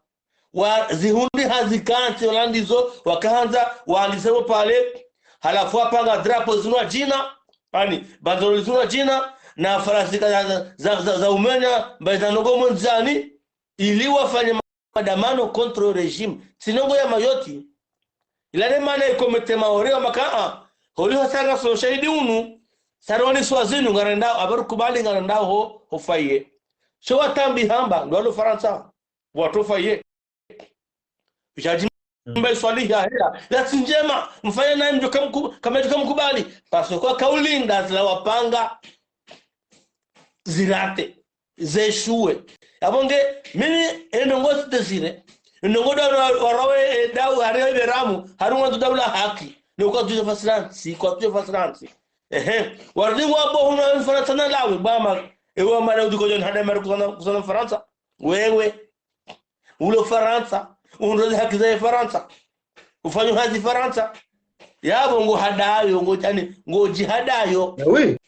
Speaker 2: wa zihundi hazikanti walandizo wakaanza waalisema pale halafu apanga drapo zinua jina yani bazolo zinua jina na farasika za umenya bazanogo monzani ili wafanye madamano contre regime sinongo ya mayoti ilane maana ikomete maoreo makaa holi hasanga so shahidi unu saroni swazinu ngarenda abarukubali ngarenda ho hofaye so watambi hamba ndo Faransa watofa ye jaji mbe swali ya la sinjema mfanye naye mjo kama mkubali paso kwa kauli ndazila wapanga zirate zeshue abonge mimi endongozi desire ndongodo warawe dau hariyo beramu harunga tudabula haki ni kwa tuje fasiransi wardi wabo huna Faransa na lawe bama ewa mara udiko jon hada mara kusana Faransa wewe ulo Faransa unrozi haki za Faransa ufanyo hazi Faransa yabo ngo hadayo ngo yani ngo jihadayo
Speaker 1: oui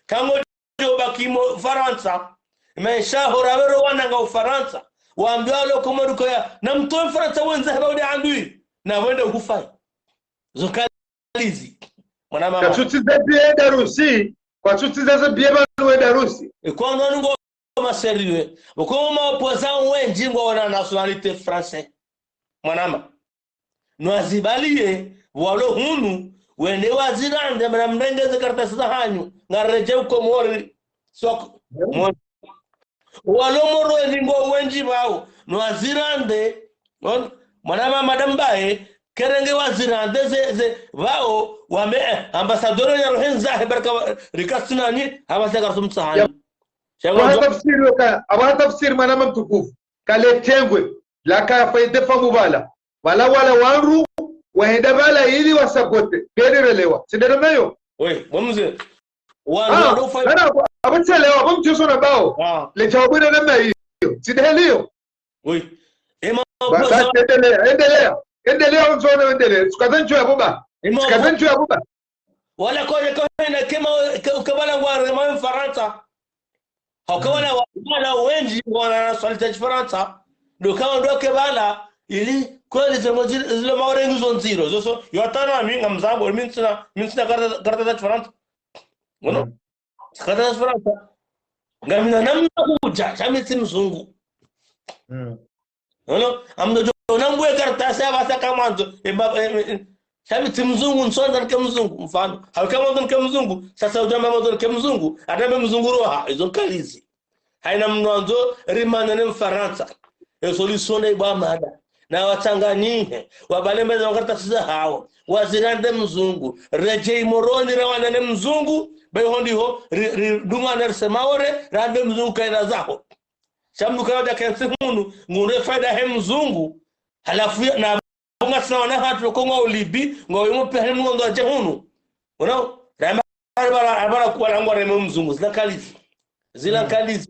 Speaker 2: kango jo bakimo Faransa meshahora wero wananga Ufaransa waambia lo komoruko ya na mtoe Faransa wenza habadi andui na wende hufai zokalizi mwana mama
Speaker 1: katutize bie darusi kwa tutize bie banu darusi
Speaker 2: kwa ndo ngo maseriwe bokoma opposant wenji ngo wana nationalité français mwana mama nwazibalie walo hunu wende wazirande mna mrengeze karatasi za hanyu ngareje uko mori sok walo moro ngo wenji bawo nwazirande mwana mama madam bae kerenge wazirande ze wao wame ambassadeur ya rohenza baraka rikasina ni abasaka sumsahani
Speaker 1: kwa tafsiri aba tafsiri mana mtukufu kale tengwe la ka faide famubala wala wanru wahenda bala ili wasapote gerelewa sideremayo
Speaker 2: we mumze wanru fa
Speaker 1: abachelewa bamchuso na bao le chawabuna namna hiyo sidelio
Speaker 2: we ema
Speaker 1: endelea mzone endelea tukazancho ya buba
Speaker 2: wala koje na kema ukabala wa Faransa hakawana wala wengi wana nationalité Faransa ndokawa ndoke bala ili kweli zile maorengu zonziro zoso yotana minga mzambo minsina karta za Faransa ngono karta za Faransa ngamina namna kuja chamiti mzungu ngono amdo nambwe karta sasa kama mwanzo chamiti mzungu nsonda kama mzungu mfano hakama kama mzungu sasa ujamba mzungu kama mzungu atabe mzungu roha hizo kalizi haina mwanzo rimana ne Faransa solution ibwa mada na watanganyihe wabalembeza wakartasiza hao wazirande mzungu rejei moroni rawana ne mzungu behondiho dumana semaore rande mzungu kaina zaho shamdu kaoda kansi hunu ngure faida he mzungu halafu na bunga sana hatu kongo ulibi ngoyo mpe hemu ndo aje hunu unao rama bara kwa langwa remo mzungu zila kalizi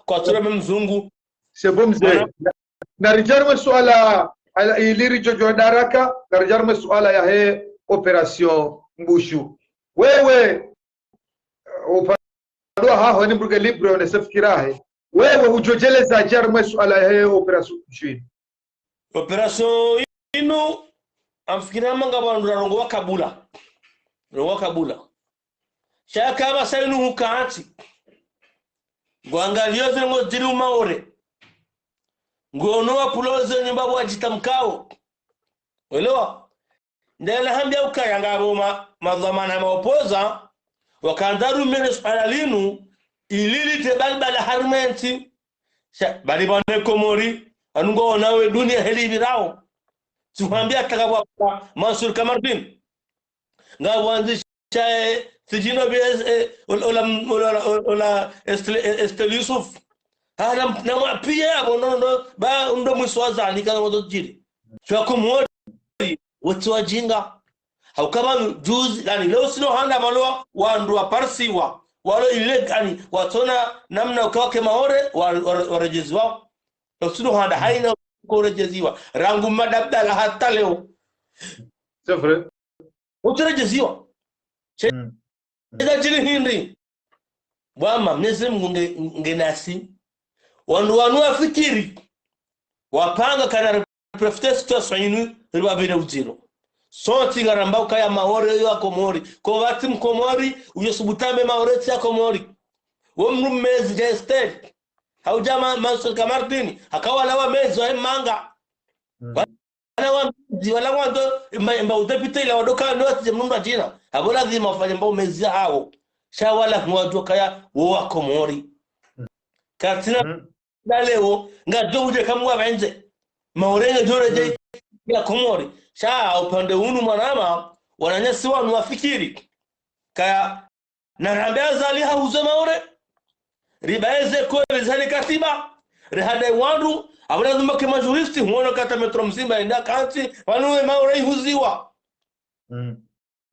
Speaker 2: kwa tura mzungu
Speaker 1: sebumze narijarma suala ala iliri jojo daraka narijarma suala ya he operation mbushu wewe upadwa haho ni mbuge libre unasefikirahe wewe hujojeleza jarma suala ya he operation mbushu
Speaker 2: operation ino amfikira manga bandu rongo wakabula shaka basainu hukati Gwangalio zengo diru maore ngono wapuloze nyumba wajitamkao elewa ndela hambia ukaya ngabo madhamana maopoza wakandaru mene swala linu ilili tebalbala harmenti bali bane komori anungo nawe dunia heli birao tuhambia takabwa Mansur Kamardin ngabo anzisha sijino bes ola Estel Yusuf hala na pia bonono ba ndo mwiswaza nikana moto jiri chwa kumori watu wajinga haukaba juzi yani leo sino handa malwa wandu aparsiwa walo ile yani watona namna ukawake maore warejeziwa leo sino handa haina kurejeziwa rangu madabdala hata leo
Speaker 1: safre
Speaker 2: uterejeziwa ida jili hindi bwama mnezi Mungu ngenasi wanu afikiri wapanga kana reprofite situation inu riba bine ujiro soti ngaramba kaya maore yo akomori ko vati mkomori uyosubutame maore tsi akomori wo mrumezi gested haujama Mansur Kamardin akawala wa mezi wa manga wala wando mba udepite ila wadoka noti mnumba jina abo lazima wafanye mbao mezi hao shawala mwadwa kaya wo akomori katina leo ngadoje kamwa benze maurenge joreje ya Komori sha upande unu mwanama wananyasi wanu wafikiri kaya narambia zali hauze maure ribaeze kweli zali katiba rihada wandu abana zuma kama juristi huona kata metro mzima enda kanti wanuwe maure huziwa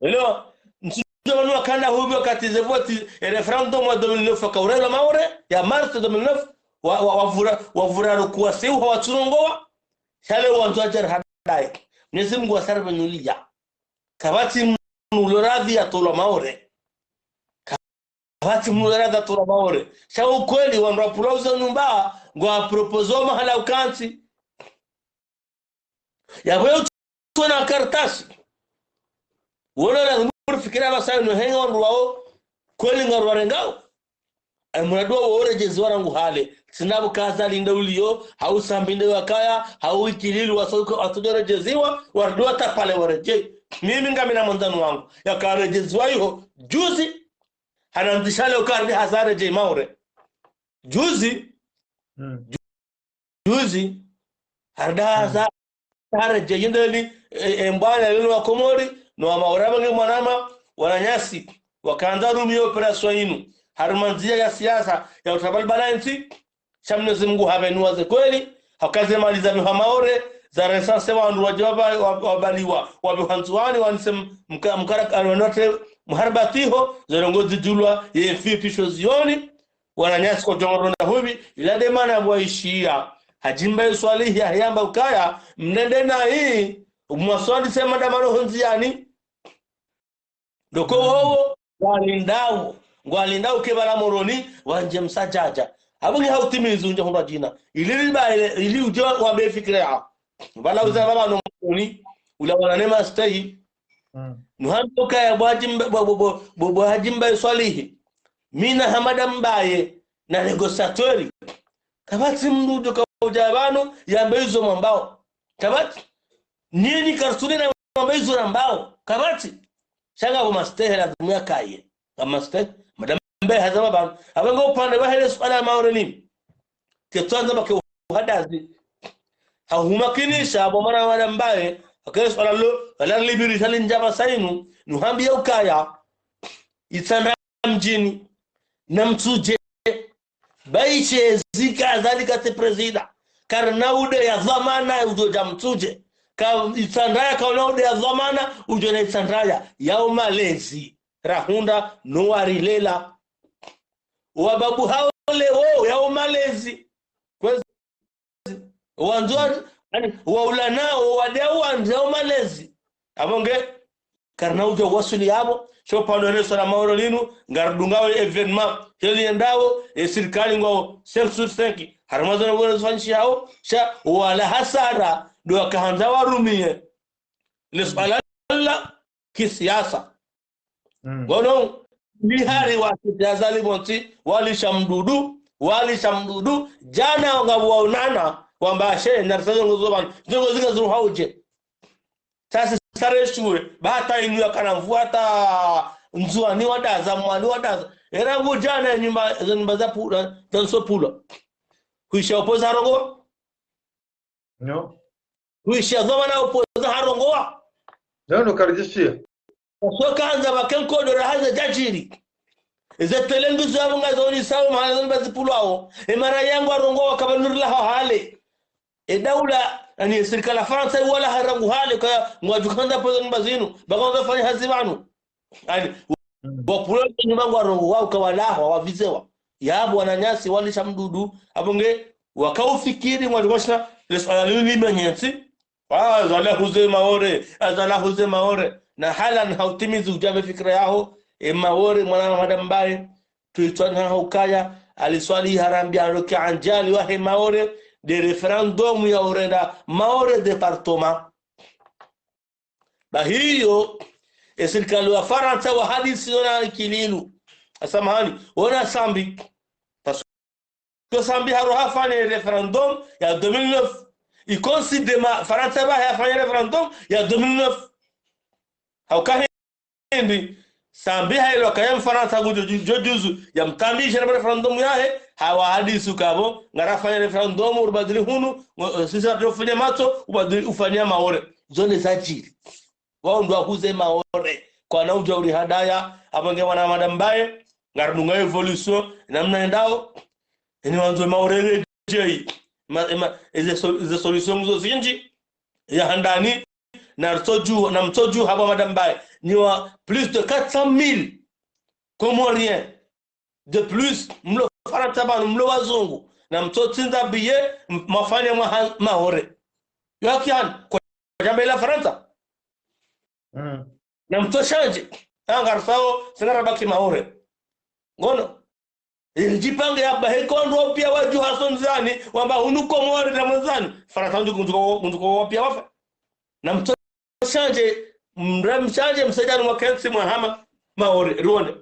Speaker 2: leo wanu wakanda hubi wakati zevoti referendum wa 2009 kaurela maure ya mars 2009 wavura rukuwa siu hawatsunongoa shale wanzu ajar hadai Mwenyezi Mungu asarbe nulia kabati mnuloradhi ya tola maure kabati mnuloradhi ya tola maure sha ukweli wandu apulauza nyumba ngwa propozo mahala ukanti ya wewe tuna karatasi wona na fikira basa no henga wandu wao kweli ngarwarengao mradua worejezi warangu hale sinabu kaza linda ulio hausambinde wakaya hauikililu wasoko atujerejeziwa wardua tapale wareje mimi ngamina mwanzanu wangu yakarejeziwa hiyo juzi hanamtishale ukardi hazare je maure juzi harda hazare je yindeli mbana lilo wa Komori no mauraba ngi mwanama wananyasi wakaanza rumi operation inu harumanzia ya siasa ya utabalbala nchi Mwenyezi Mungu habenuaze kweli hakaze mali za maure za resanse wandu wajaba wabaliwa wabihanzuani wanisem mkara anote muharbatiho zerongozi julwa yefi pisho zioni wananyasi kwa jongoro na hubi ila demana waishia hajimba swalihi ya yamba ukaya mnende na hii mwaswali sema damano honziani doko wowo walindao kebala moroni wanje msajaja abungi hautimizu nje hondo jina ili uje wambe fikira bala uza baba noni ula wananema stay nuhambo kaya bobo hajimba swalihi mina hamada mbaye na negotiatori kabati mdudo kwa ujabano yambezo mambao kabati nini karsuni na mambezo mbao kabati shanga bo mastehe la dunia kaye kama stehe madambe hazama ban abango upande wa hele swala maure nini ketwanza bake hadazi hahumakinisha abo mara wala mbaye akale swala lo wala libiri talinjaba sainu nuhambia ukaya itanda mjini na mtuje baiche zika dhalika te presida karnaude ya dhamana ujoja mtuje ka itandaya kaunaude ya dhamana ujone itandaya ya umalezi rahunda nuari lela wababu hao leo ya umalezi kwezi wanzwa yani waulanao wadau wanzwa umalezi abonge karnaude wasuli yabo sho pandore sala mauro linu ngardungawe evenement heli endao serikali ngao 5/5 haramazo ngoro zfanshi hao sha wala hasara do akaanza warumie lisala kisiasa gono bihari wa kizali bonti wali shamdudu jana ngawaonana kwamba she na sazo ngozoban zingo zuru hauje sasa sare shure bata inu yakanamfuata nzua ni wadaza mwani wadaza era ngujana nyumba za pula tanso pula kuisha opoza harongoa
Speaker 1: no
Speaker 2: kuisha zoma na opoza harongoa
Speaker 1: ndio karejeshia
Speaker 2: so kanza bakenko do rahaza jajiri ezetelengu zabu ngazoni sawa maana bazipulao mara yangu arongoa kabanurla hale daula yani serikali ya Faransa wala harangu hale kwa mwajukanza poza mbazinu bagonza fanya hazibanu yani wapulo nyumangu arongo wao kawalaho wavizewa yabo wananyasi walisha mdudu abonge wakaufikiri mwajukoshna lesala limenyensi azala huze maore na hala na hautimizi ujame fikra yao maore mwana madambaye tuitwana hukaya aliswali harambia roki anjali wa maore de referendum ya urenda maore departement bahiyo serikali ya Faransa wa hadisi na kililu asamahani wana sambi to sambi haro hafanya referendum ya 2009 ikonsidema Faransa ba hafanya referendum ya 2009 haukahendi sambiha ilo kayam Faransa juzu ya mtambisha na referendum yahe hawa hadisu kabo ngarafanya referendum ubadili hunu sisi tunafanya mato ubadili ufanyia maore zone za jili wao ndo akuze maore kwa na ujauri hadaya abange wana madambaye ngarunga evolution namna endao ni wanzo maore jei ize solution zo zinji ya handani na mtoju haba madambaye ni wa plus de 400,000 Comoriens de plus mlo Faransa mlo wazungu na mtotinza biye mafanya mahore yakian kwa jambo la Faransa na mtoshanje angarsao singara baki mahore ngono jipange ya bahekondo pia waju hason zani wamba hunuko mwari na mwanzani Faransa nduko wapia wafa na mtoshanje mramshanje msajani wa kensi mwahama maore ruone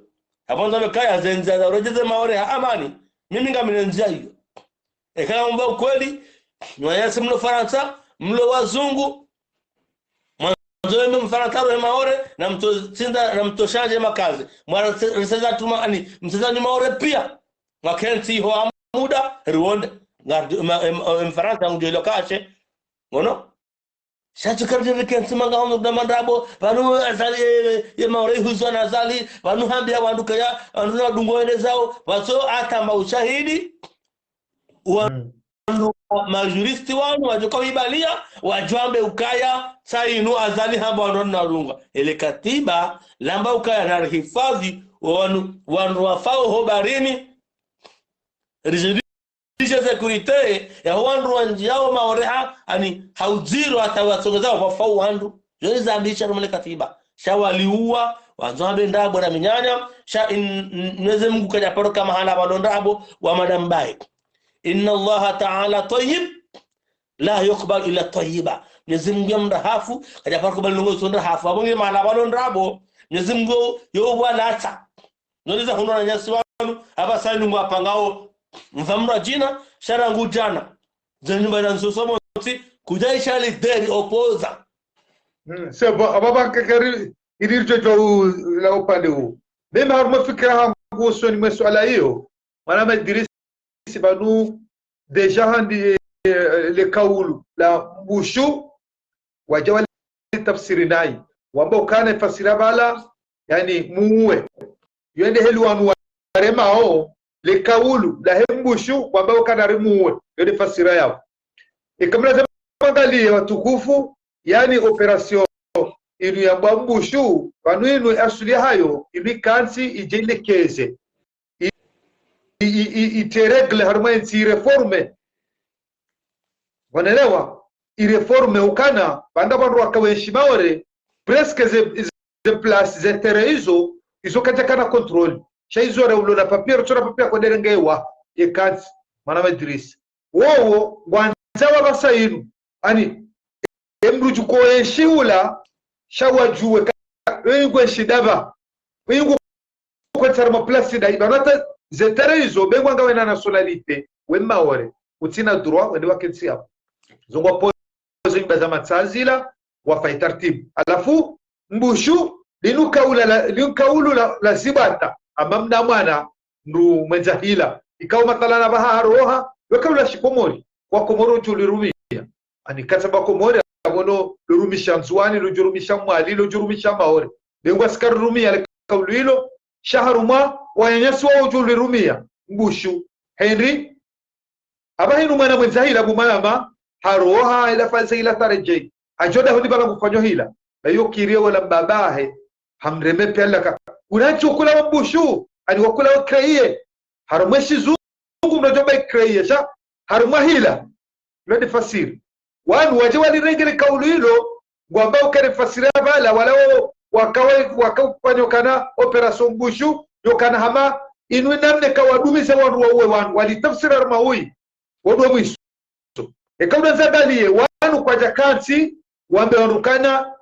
Speaker 2: haponza mekaya zenza za urejeze maore amani mimi ngaminenzia hiyo ekana mba ukweli nyanyasi mlo Faransa mlo wazungu mwanzo mimi Mfaransa rohe maore na mtosinda na mtoshanje makazi mwana reseza tuma ani msajani maore pia wakensi ho muda ruone Mfaransa ngelo kache ngono Shachu karje kensi manga hono na mandabo banu azali ye maore huzana azali banu hambia wanduka ya wandu dungoende zao waso atamba ushahidi wandu majuristi wanu wajoka ibalia wajwambe ukaya sainu azali hamba wandu na runga ile katiba lamba ukaya na hifadhi wandu wafao hobarini Disha securite ya wandu wanjiao maoreha ani hauziro atawasongezao kwa fau wandu joni zambisha rumele katiba sha waliua wanzoambe ndabo na minyanya sha nweze Mungu kaja paro kama hana badondabo wa madambai inna Allah ta'ala tayyib la yuqbal illa tayyiba Mwenyezi Mungu mdahafu kaja paro kubali ngo sonda hafu abonge maana badondabo Mwenyezi Mungu yo bwana ata noliza huno na nyasi wanu aba sai nungu apangao mfamra jina sharangu jana zenyumba na nsosomo kujaisha lideri opoza
Speaker 1: sebo ababa kakari idirjo la upande huu mimi haruma fikra hangu soni masuala hiyo maana Idrisi banu deja handi le kaulu la bushu wajawali tafsiri nai wamba kana fasira bala yani muue yende helu wanu waremao le kaulu la hembushu kwamba kanarimuwe yode fasira yao ikamla zangalie watukufu yani operation inu ya mbushu wanu asuli hayo ili kansi ijelekeze iteregle harma insi reforme wanaelewa ireforme ukana banda bandu wakaweshi maore presque ze place ze terreizo izokatakana control shaizora ulola papier tsora papier kwa derengewa ekansi mana Idrisi wowo gwanzawa basainu ani emruju ko enshiula shawajue wengo shidava wengo kwa tsarma place da ibanata zeterezo bengwa ngawe na nationalite wemaore utina droit wende wakensi hapo zongwa pozo imbaza matsazila wa faitartib alafu mbushu linukaulu la zibata amamna mwana ndu mwenzahila ikawa matalana baha roha wakaula shikomori kwa komoro julirumia ani kataba komori abono lurumisha nzwani lujurumisha mwali lujurumisha maore bengwa skarumia le kaulu hilo shaharuma wanyanyasi wao julirumia mbushu Henry abahinu mwana mwenzahila bumalama haroha ila falsaila tarejei ajoda hudi bala kufanyo hila bayo kirio wala babahe hamreme pelaka unachukula mbushu ani wakula wakreiye harumweshi zungu mnajoba ikreiye sha harumwa hila lodi fasiri wanu waje walirengere kaulu hilo ngwamba ukare fasira bala wala wakafanya kana operation mbushu yokana hama inu namne kawadumise wanu wawe wanu walitafsira maui wadu mwisu ekabla zagalie wanu kwa jakansi wambe wanukana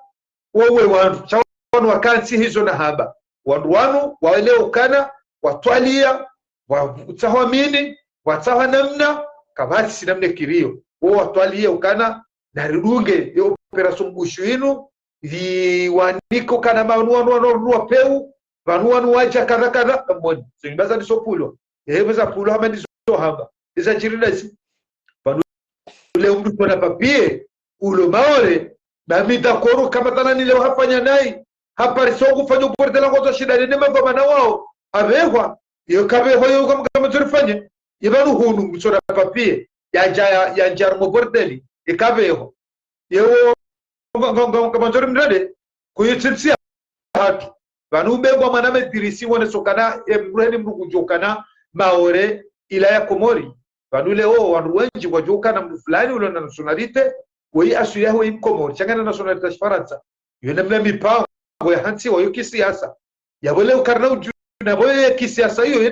Speaker 1: wawe wanu wanu wakansi hizo na haba wanu waelewa ukana watwalia watahwamini watawa namna kabati sinamne kirio watwalia ukana naridunge operation mbushu inu waniko kana manu peu vanu wanu wacha kadha mboni zingibaza nisopulo za pulo hama nisohamba iza chirinasi vanu leo mdu kona papie ulo maore na midakoro kama tanani leo hafanya nai hapa risogu fanya uportela ngoto shida nene magoma na wao avehwa yo kabeho yo kama turifanye yevanu hunu msora papie ya jarmo porteli ikabeho yo kama turimrede kuyitsia hatu vanu bengwa maname dirisi wone sokana emreni mrukujokana maore ila ya Komori vanu leo wanu wengi wajokana mdu fulani ulo na nationalite wei asu yaho im Komori changana nationalite Faransa yone mimi mipango ya hansi wa kisiasa ya wale ukarna uju na wale kisiasa hiyo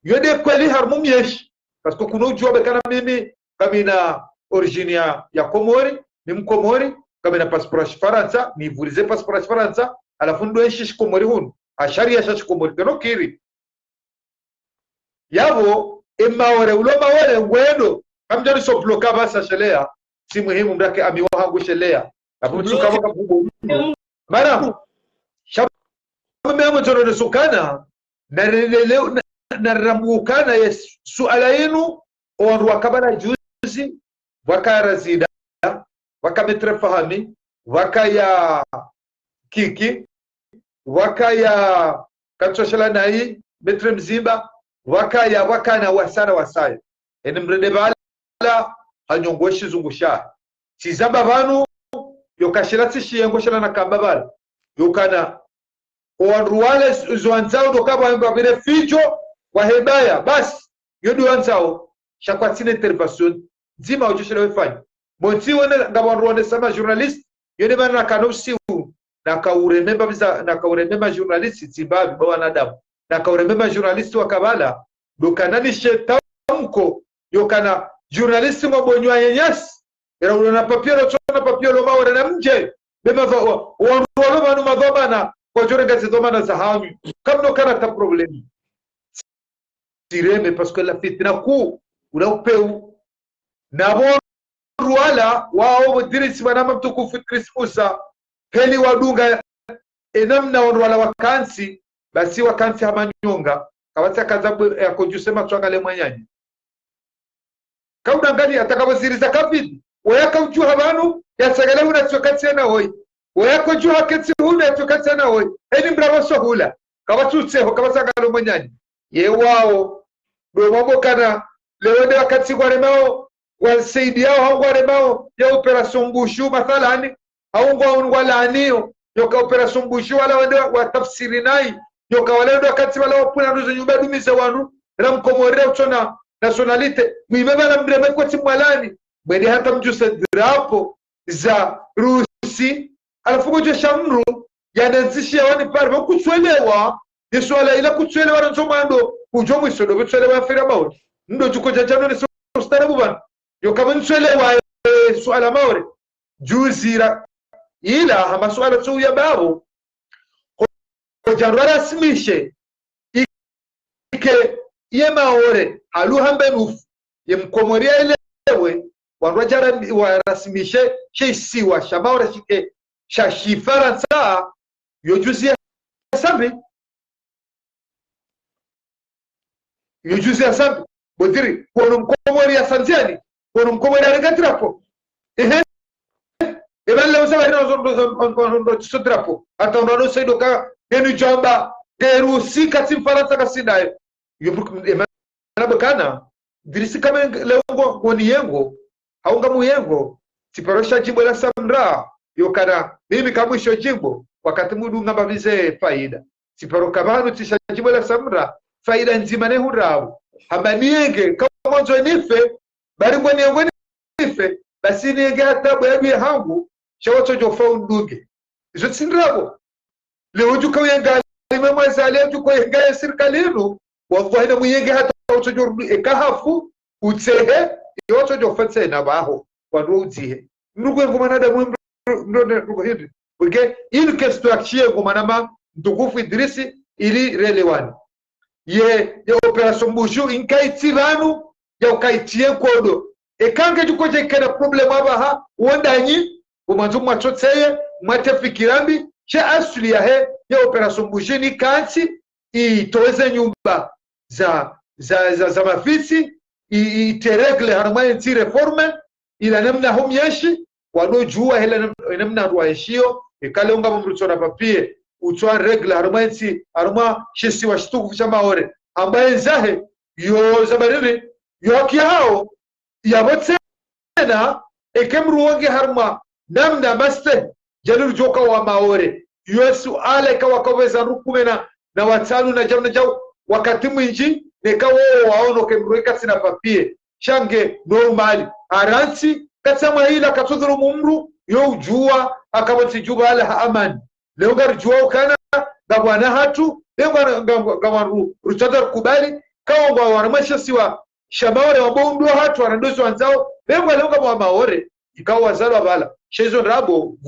Speaker 1: yede kweli harmumieshi parce que kuna ujua bekana mimi kamina origine ya Komori ni mkomori kamina passport Faransa ni vulize passport Faransa alafu ndo eshi Komori hunu asharia shashi Komori teno kiri yabo emaore ulo maore wendo kamjani so bloka basa shelea si muhimu mdake amiwa hangu shelea alafu tukawa kabugo mara shabu memo jono sukana na ramukana ya suala yenu onru wakabala juzi wakara zida wakametre fahami wakaya kiki wakaya kanchoshala nai metre mzimba wakana wasaya ene mrede bala hanyongoshi zungusha chizamba vanu yokashira tishiyengo shana na kambabala yokana oanruwale zoanzao dokaba mbabire fijo wa hebaya basi yodu anzao shakwatine intervention nzima ujoshele wefanya monti wone ngabanruwale sama journalist yone bana kanosi na kaurememba biza na kaurememba journalist Zimbabwe ba wanadamu na kaurememba journalist wa Kabala dokanani shetamko yokana journalist ngobonywa yenyasi era una papiero maore na mje bema wanruwale banu madhobana kwa jore gazi domana za hami kamno kana ta problemi tireme parce que la fitna ku unapeu na ruala wao dirisi wanama mtukufu Idris Musa heli wadunga enamna ruala wakansi basi wakansi hamanyonga kawata kazabu ya kujusema twangale mwanyanyi kauna ngani atakabosiriza kafidi wayaka uchu habanu ya sagala unachokati na hoi wayako juu haketi hule tukatana hoi eni mbravo sohula kabatutseho kabasagalo mwanyanyi ye wao bwemo kana lewende wakati kwa remao wasaidi yao hao kwa remao ya operation Bushu mathalani hao kwa laanio yoka operation Bushu wala wende watafsiri nai yoka wale wakati wala wapuna nuzo nyumba dumiza wanu na mkomorera utona nationalite mwibeba na mbreme kwa timwalani mwende hata mjusa drapo za Rusi alafu koje shamru yananzishia wani pale kutswelewa ni swala ila kutswelewa na nzomando ujomu isodo kutswelewa afira maori ndo juko jajano ni starabu bana yo kama ntswelewa swala maori juzira ila hama swala tu ya babo ko jarwara smishe ike ye maore aluhambe nufu ye mkomoria elewe wanwajara warasmishe sheisiwa shamaora shike shashi Faransa yojuzi asambi bodiri kono mkomori ya Sanziani kono mkomori ya regatrapo ebale usaba hino sodrapo hata unaona saido ka enu jamba derusi katim Faransa kasinaye emana dirisi kama leongo woniyengo haunga muyengo tiparosha jimbo la Samra yokana mimi kamwisho jimbo wakati mudu ngamba bize faida siparo kabanu tisha jimbo la Samra faida nzima ne hurabu habanienge kama nzo nife bari ngoni nife basi nienge hata bwebi hangu shawoto jofa unduge izo tsindrabo leo juka yenga mema zale juko yenga serikali wallahi na muyenge hata utojo ekahafu utsehe yoto jofa tsena baho wadwo utihe nugo ngomana da mndo hindi porque il kesto akshie ngomanama ndukufu Idrisi ili relewani ye operation Bushu inkaiti vanu ya ukaitie kodo ekange jukoje kana problem aba ha wondanyi umanzu mwachotseye mwate fikirambi cha asili ya operation bujini kansi itoweze nyumba za mafisi iteregle harma nti reforme ila namna homyeshi wanojua hela namna ruaishio ikale unga mrutona papie utwa regle harma nti harma shisi washtuku cha maore ambaye zahe yo zabarili yo haki hao yabotena ekemruonge harma namna maste jalur joka wa maore yesu ale kawakoweza rukumena na watanu na jamna jau wakati mwinji nekawo waono kemruika sina papie change normali aransi katsama ila katudhuru mumru yo ujua akabati juba ala amani leo garjua ukana gabwana hatu leo gawaru rutadar kubali kawa wanamasha siwa shamawore wabondu hatu wanadozo wanzao leo gabwa maore ikawa wazalo bala shezo rabo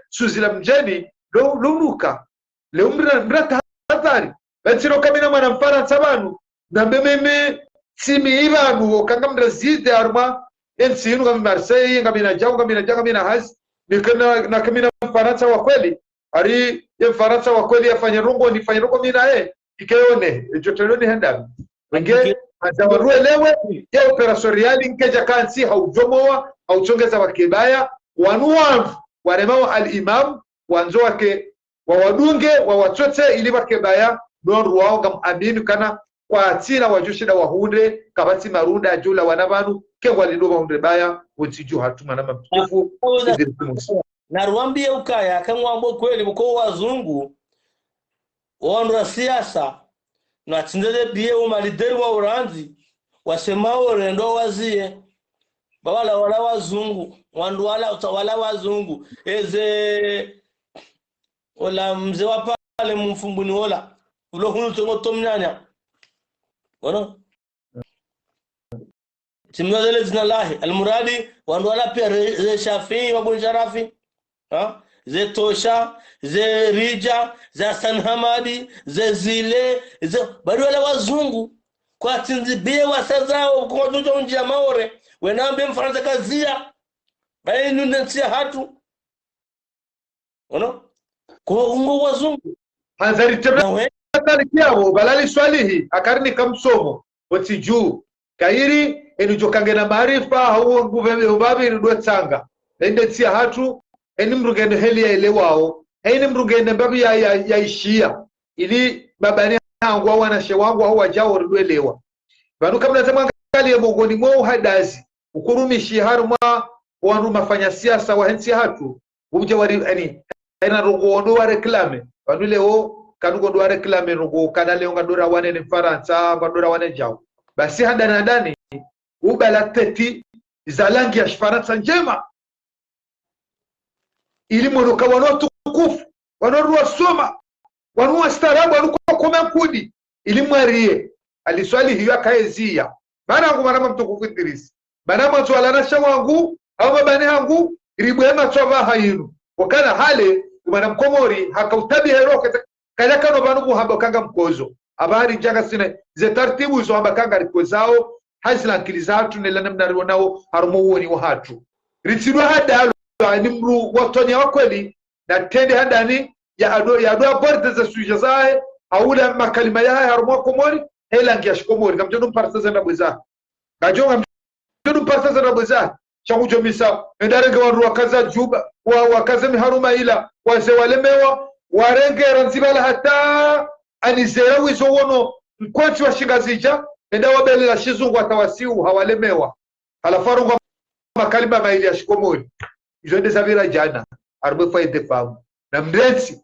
Speaker 1: suzila mjeni luruka leo mrata hatari bensiro kamina mwana mfaransa banu na meme simi ibanu okanga mrazide arma ensinu kama Marseille ngamina jangu ngamina hasi nikana na kamina mfaransa wa kweli ari ya mfaransa wa kweli afanye rungo nifanye rungo mina ikeone joteloni henda wenge azawaruelewe ya operation real nkeja kansi haujomoa hauchongeza wakibaya wanuwa waremao al-imam wanzo wake wawadunge wawatote ili wakibaya noru wao gam aminu kana kwa atina wajushida wahunde kabati marunda jula wanabanu kengwa lidoba hunde baya wotiju hatuma na mtukufu
Speaker 2: na ruambie ukaya kangwambo kweli mko wazungu waondoa siasa na tindele bie umalideri wa uranzi wasemao rendo wazie bawala wala wazungu wandu wala wazungu eze wala mzee wa pale mfumbuni wala ulo hunu tongo tomnyanya wana timnazele zinallahi almuradi wandu wala pia ze Shafii wa Sharafi ze Tosha ze Rija ze Sanhamadi ze Zile ze bado wala wazungu kwa tinzibie wasazao kwa jojo njia maore wenambe mfaransa kazia bali nunensia hatu wana kwa ungo wazungu
Speaker 1: hanzari tebna kiao balali swalihi akarini kamsomo otiju kairi enijokange na maarifa hao nguve ubabi ndo tsanga ende tia hatu eni mrugende heli ya elewao eni mrugende babi ya ishia ili babani hangu wana shewangu au wajao rwelewa banu kabla tamwangalia mongoni mwao hadazi ukurumishi haruma wanu mafanya siasa wa hensi hatu uje wari yani ina rungo ndo wa reclame banu leo kanugo ndo wa reclame rungo kana leo ngadora wane ni Faransa ngadora wane jao basi hadana ndani ubala teti za langi ya Faransa njema ili mwonoka wanotukufu wanoruwa soma wanuwa starabu wanukuwa kome mkudi ili mwarie aliswali hiyo akaezia bana wangu marama mtukufu Idrisi bana mtu alanasha wangu au mabani hangu iribu ya matuwa hayinu wakana hale umana mkomori haka utabi hero kaya kano banu muhamba kanga mkozo abari janga sine ze tartibu izo hamba kanga rikozao hasila akili hatu nila namna rionao harumooni wa hatu ritsidwa hada ni mru watonya wakweli na tende hadani ya ado borda za suja zae haula makalima ya harumo komori hela ngiash komori kamjono parsa za bwiza kajonga mjono parsa za bwiza changu jomisa ndare gawaru wakaza juba wakaza miharuma ila wase walemewa warenge ranzibala hata anizera wizo wono mkwati wa shingazija enda wabele la shizungu atawasiu hawalemewa halafarungu makalima maili ya shikomori izo ndezavira jana arbe faide famu na mrensi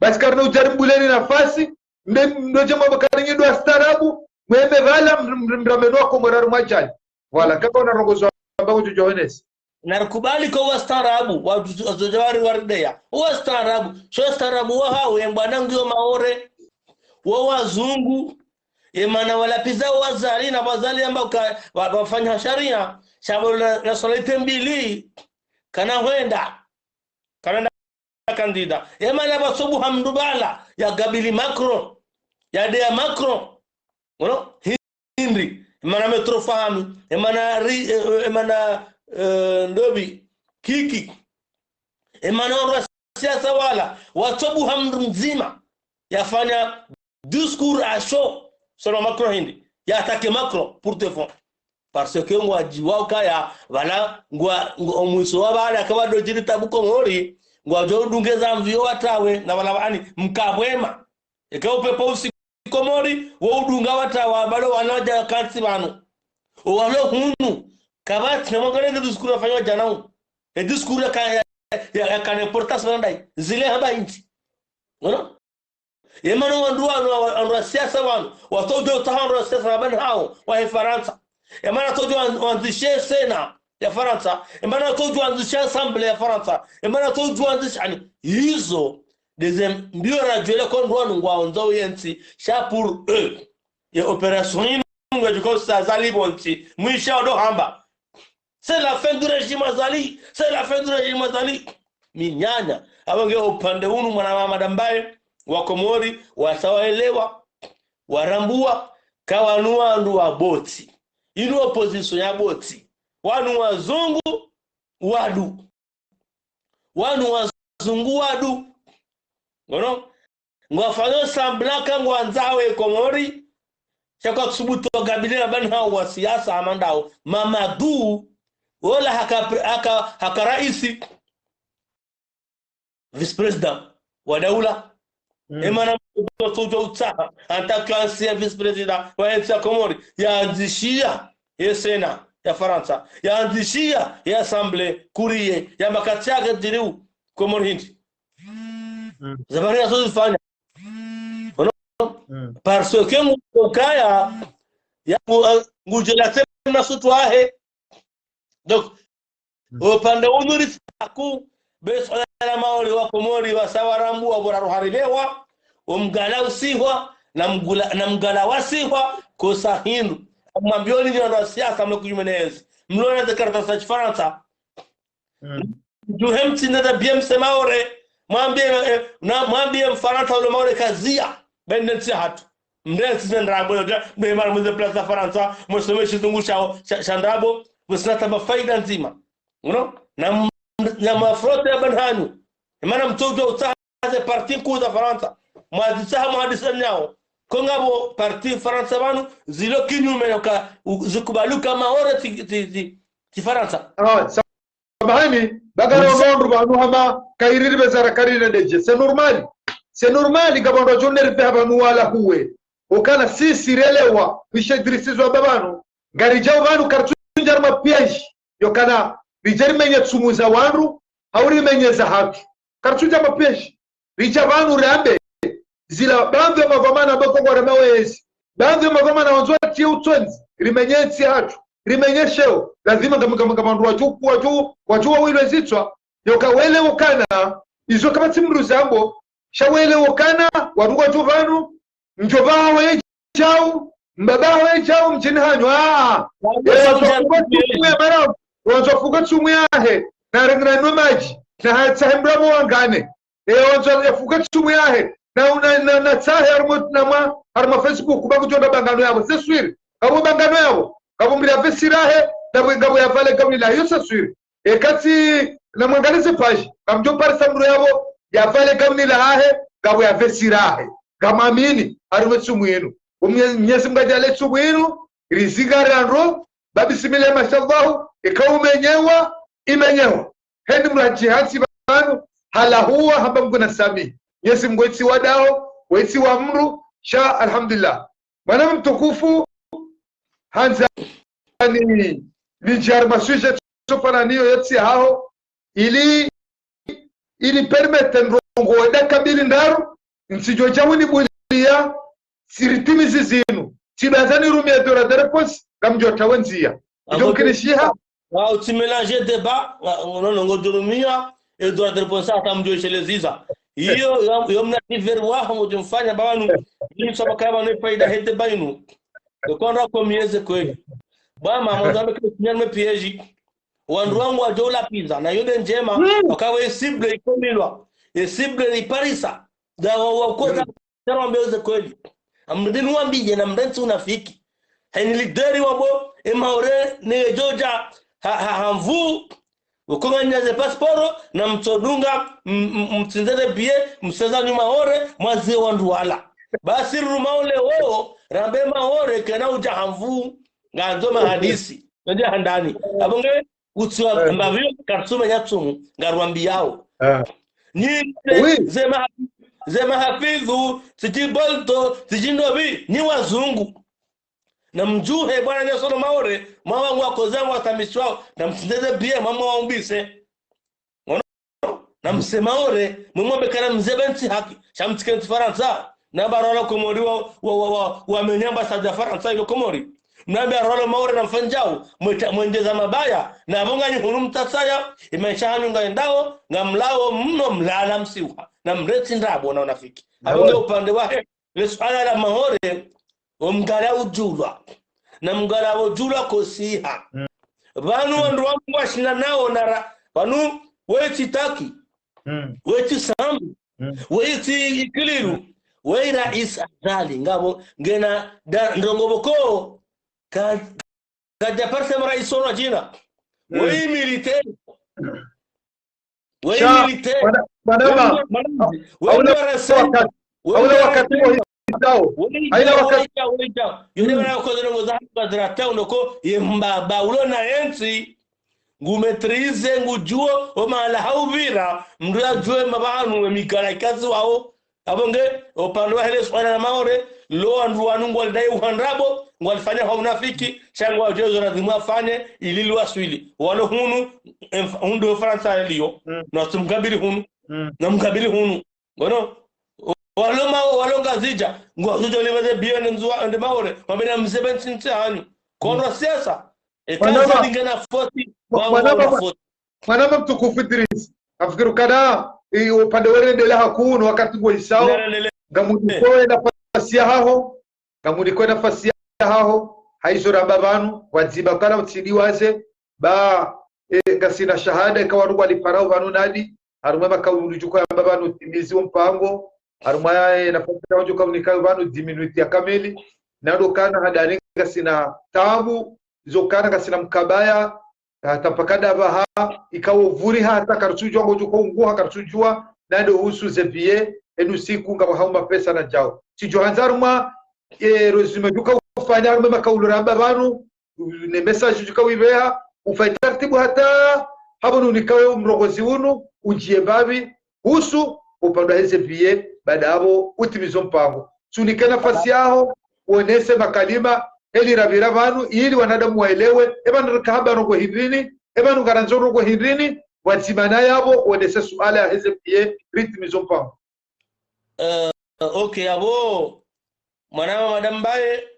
Speaker 1: basi karna ujarimbuleni nafasi ndoje mabakaringi ndo astarabu mweme vala mramenwa komoraru majali wala kaka unarongozo ambao Johannes
Speaker 2: narukubali kwa wastarabu wazojawari wardea wastarabu sio wastarabu wa hao yembana ngio maore wa wazungu emana walapiza wazali na wazali ambao wafanya sharia shabo na solite mbili kana huenda kana kandida emana basobu hamdubala ya Gabili Macron ya Dea Macron uno Henry emana metrofahami emana ndobi kiki emana siasa wala watobu hamdu mzima yafanya discours à chaud sur Macron hindi ya attaquer Macron pour te fond parce que ngwa jiwa kaya wala ngwa omwiso wabala akaba dojiri tabuko ngori ngwa jo dungeza mvio watawe na wala bani mkabwema eka upepo usikomori wo udunga watawa balo wanaja kansi banu o walo hunu kabati na mangale discours afanywa jana e discours ya kana portas bandai zile haba inchi unaona yemano wandu siasa wanu watojo tahanro siasa ban hao wa Faransa yemano tojo wanzishe sena ya Faransa yemano tojo wanzishe assemblée ya Faransa yemano tojo wanzishe yani hizo deuxième mbio rajuele kon wanu ngwaonzo yensi sha pour eux ya opération ngwa sa zali bonti mwisha do hamba c'est la fin du régime Azali c'est la fin du régime Azali minyanya abange upande hunu mwana mama dambaye wa Komori wasawaelewa warambua kawanua ndu wa boti inu opposition ya boti wanu wazungu wadu ngono ngwafanyo samblaka ngwanzawe Komori chakwa kusubuto gabile bani hao wa siasa amandao Mamadou wala haka raisi vice president wa daula emana mtoto utsaha antakansia vice president wa nchi ya Komori yaanzishia ya Sena ya Faransa yaanzishia ya Assemblée kurie ya makatiaga diriu Komori hindi zabari asozifanya parce que ngukaya ya ngujela tena sutwahe donc upande unuri saku beso ya maoli wa Komori wa sawarambu wa boraruharilewa umgala usihwa na mgala wasihwa kosa hindu mwambioni ndio ndo siasa mlikujumenezi mlona de karta sa Faransa juhem tinda biem semaore mwambie Mfaransa ule maore kazia bende hatu mdensi zendrabo be mara mwe plaza Faransa msomeshi zungusha shandrabo msnata mafaida nzima uno na mafrote ya banhanu maana mtoto utaze parti kuu za Faransa mwadisa mwadisa nyao kongabo parti Faransa banu zilo kinyume yoka zikubaluka maore ti Faransa
Speaker 1: samahani bagara mondru banu hama kairiri bezara karina deje c'est normal gabondo joner pe banu wala huwe okana sisi relewa bishe dirisizo babanu garijao banu kartunjar mapiaji yokana rijari menye tsumuza wanru hauri menye za haki kartunja mapiaji rija banu rambe zila bando mavamana bako kwa remewezi bando mavamana wanzwa tia utonzi rimenyensi hatu rimenyesheo lazima gamandu wajua wile zitwa yoka wele ukana izo kama timru zambo shawele ukana waduwa juvanu njobawe chao mbabawe chao mchini hanyo wanzofuga tsumu yahe na numaji na hatsahembramo wangane wanzofuga tsumu yahe na tsahe harma Facebook bagu jonda bangano yabo seswiri abo bangano yabo abo mbira vesirahe ngabo ya vale kamni la yo seswiri kati na mwangalize page kamjo parisa mro yabo ya vale kamni la hahe ngabo ya vesirahe gamamini harma tsumu yenu umnyezi mgajale tsumu yenu rizigara babisimile mashallah ikaumenyewa imenyewa hendi mlanchi hati banu hala huwa hamba mguna sami Yesi mgweti wadao weti wa mru sha alhamdulillah mana mtukufu hanza ni jarma suje tofana niyo yeti hao ili permette nrongo weda kabili ndaru nsijo jawuni bulia siritimi zizinu tibazani rumia dora de réponse kamjota wenzia donc ni shiha
Speaker 2: waaw tu mélanger débat non ngodurumia et droit de réponse atamjo chez les isa hiyo yomna diverwa mujumfanya banu ni sabakaba ne faida hete bainu to konra ko mieze kweli bama mwanzo kinyana piège wandu wangu ajola pizza na yule njema wakawe cible ikomilwa e cible iparisa da wakota kama mieze kweli amdini wambije na mrenzi unafiki hani lideri wabo emaure ne joja hamvu ukonganyaze pasiporo na mtodunga mtindele bie mseza nyuma ore mwaze wanduala basi rumaule wao rambe maore kana ujahamvu nganzo mahadisi ndio handani abonge utswa mbavyo katsuma nyatsumu ngarwambiyao ni zema hafidhu sijibolto sijindobi ni wazungu na mjuhe bwana Nelson Maore mama wako zangu atamishwao na mtendeze bia mama waumbise na msemaore mumombe kana mzebenti haki shamtike Faransa na barola komori wa menyamba sa Faransa ile komori mnabe rola Maore na mfanjao mwendeza mabaya na bonga ni hunu mtatsaya imeshahanu ngaendao ngamlao mno mlala msiwa na mreti ndabo na unafiki abonge upande wake ile swala la Maore omgala ujulwa na mgala ujulwa kosiha banu wandu wangu washina nao na banu wechi taki wechi sambu wechi ikiliru we rais azali ngabo ngena ndongoboko kaja parse rais ona jina we militaire
Speaker 1: madama hauna wakati haina wakati
Speaker 2: yule wana ukozo ngoza kadra unoko yembaba ulona ensi ngumetrize ngujuo omala hauvira mndu ajue mabanu emikala kazi wao abonge opando wa hele swana na Maore lo andu wanungu alidai uhandrabo ngwalifanya kwa unafiki shangwa ujezo lazima afanye ili waswili walo hunu hundo Faransa aliyo na tumkabili hunu na mkabili hunu ngono walonga zija ngwazujo liweze bione nzwa ande Maore mabena mzebenti ntani kono siasa ekaza lingana 40
Speaker 1: mwanama mtukufu Idris afikiru kada upande werendele hakuno wakati ngoisao ngamudikoe nafasi yaho ngamudikoe nafasi yaho haizora babanu waziba kana utsidiwaze ba ngasina shahada ikawa rungu aliparao banu nadi harumwe makawujuko ya babanu timizi mpango harumwe nafasi yaho joka unikayo banu diminuti ya kamili nado kana hadani ngasina tabu zokana ngasina mkabaya tapakada baha ikawo vuri hata kartujwa ngojuko unguha kartujwa nado husu zebie enu siku ngabo hauma pesa na jao sijo hanzaruma resume duka ufanya rume makaulura babanu ne message duka wibeha ufaitartibu hata habonu nikawe mrogozi unu ujie babi husu upanda heze bie badabo utimizo mpango sunike nafasi yao uonese makalima eli ravira banu ili wanadamu waelewe ebanu kahaba rogo hidrini ebanu garanzo rogo hidrini wazimana yabo uonese suala ya heze bie ritimizo mpango
Speaker 2: okay abo mwanama madambaye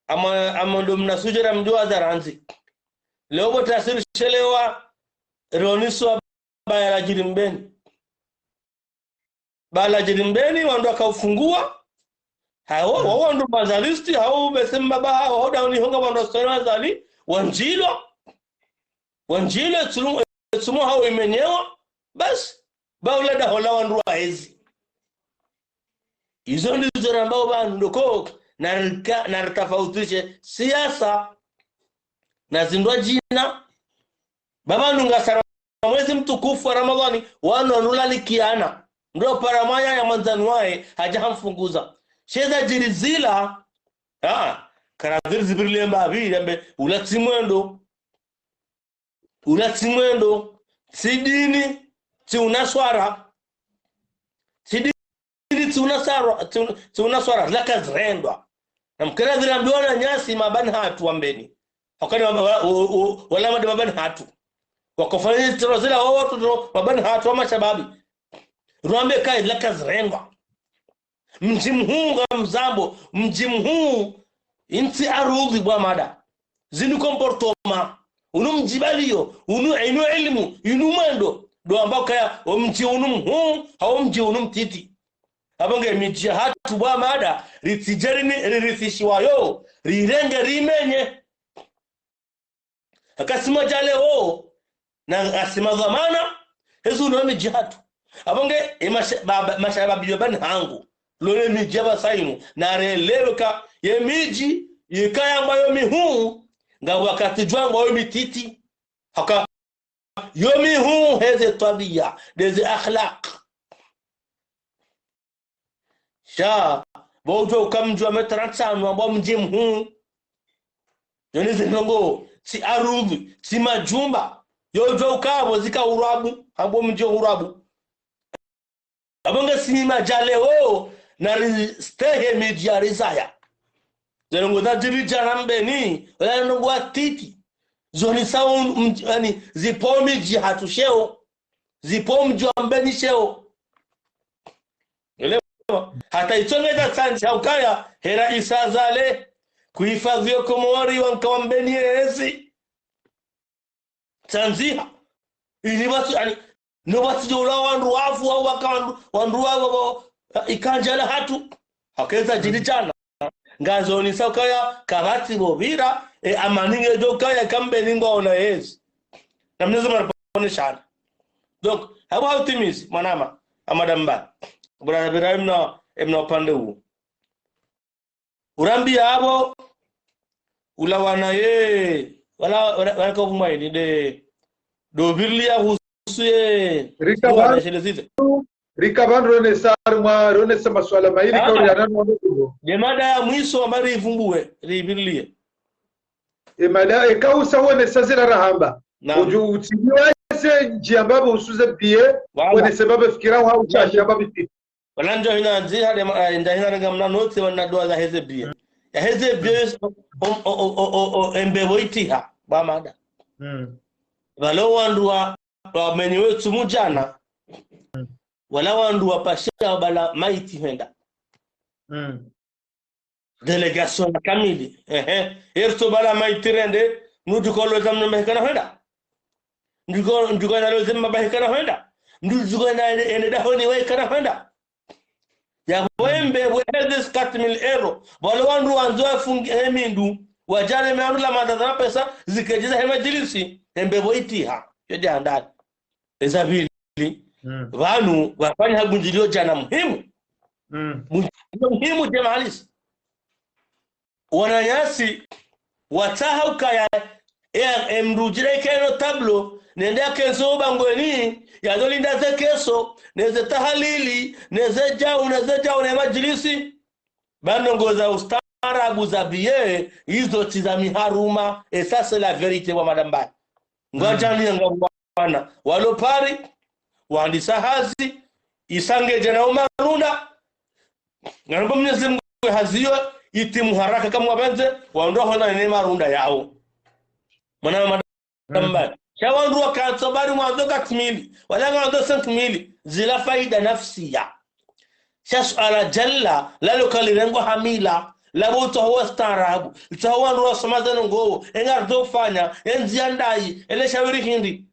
Speaker 2: ama ndo mnasujera mjua zaranzi leo bo tasiri shelewa roniso baya la jirimbeni bala jirimbeni wando akaufungua hao wao ndo mazalisti hao besemba ba hao dauni honga wando sema zali wanjilo tsumo hao imenyewa basi baulada hola wandu waezi hizo ndizo ambao bana ndoko na tofautishe siasa na zindwa jina baba nungasara mwezi mtukufu wa Ramadhani wanonulalikiana ndio paramaya ya manzanwae hajahamfunguza sheza jirizila karaviri zibirile mbavi yambe ulatsimwendo sidini tiunaswara tiunaswara lakazrendwa na mkera zirambiona nyasi mabani hatu wambeni wakani wala mabani hatu wakofanya tirozila watu mabani hatu wa mashababi ruambe kai lakazrendwa mji mhuu mzambo mji mhuu inti arudhi bwa mada zinu komportoma unu mjibaliyo unu ilmu unu mwendo do ambao kaya mji unu mhuu hao mji unu mtiti abonge miji hatu bwa mada ritijerini ririthishiwayo rirenge rimenye akasima jale na asima dhamana hezu ndo miji hatu abonge mashababi yobani hangu lole miji abasainu na releweka ye miji yikaya ambayo mihuu nga wakati jwangu ayo mititi haka yomi hu heze tabia deze akhlaq sha bojo kamjwa metransano ambao mjimhu yonize nongo si arubi si majumba yojo ukabo zika urabu ambao mje urabu abonga si majaleo na stehe media rizaya zenongo dajiri janambeni wala nongo atiti zoni sound yani zipomi jihatu sheo zipomi jombeni sheo elewa hata itonga tsancha ukaya hera isazale kuhifadhiwa Komori wankawambeni ezi tanziha ili watu yani no watu jola wandu wafu au wakandu wandu wao ikanjala hatu hakeza jidijana ngazoni sakaya kabati bobira amaninge dokaya kambeni ngona ezi namnezo marapone shana donc hawa optimism manama amadamba bwana Ibrahim na emna pande huu urambi abo ulawana ye wala ko bumaini de do birlia husuye
Speaker 1: rikaban rone sarma rone sama swala maili ko yana no
Speaker 2: de mada ya mwiso amari ivumbuwe ribirlie
Speaker 1: mala kausa wone sazira rahamba uju utiwase njambabo usuze pie wone sababu fikira au chashi sababu
Speaker 2: wala njo hina nzira de ndahina ngamna note wana doa za hezebie ya hezebie embeboitiha bamada wala wandu wa meni wetu mujana wala wandu wa pasha bala maiti henda delegation kamili erto bala maiti rende nudukolo zamno mehkana henda ndugo na lozema bahikana henda ndugo na ene dahoni we kana henda ya wembe wehedes 4000 euro wala wandu wanzoa fungi hemindu wajale meandu la madadara pesa zikejiza hemajilisi embeboitiha yodi andani ezabili vanu wafanya hagunjilio jana muhimu muhimu jemahalisi wananyasi wataha ukaya mrujire keno tablo nendea kenso bangweni ya dolinda ze keso neze tahalili neze jau na majilisi bandongoza ustarabu za biye hizo tizami haruma sasa la verite wa madamba ngwajani ngabwana walopari waandisa hazi isange jana umarunda ngamba Mwenyezi Mungu haziyo itimu haraka kama wabenze waondoa na ne marunda yao mwana madamba shawandu wakatsobari mwanzo 4000 wala mwanzo 5000 zila faida nafsiya shasuala jalla lalo kalirengo hamila labo to huwa starabu itawa ndo samazano ngo engardo fanya enziandai ele shawiri hindi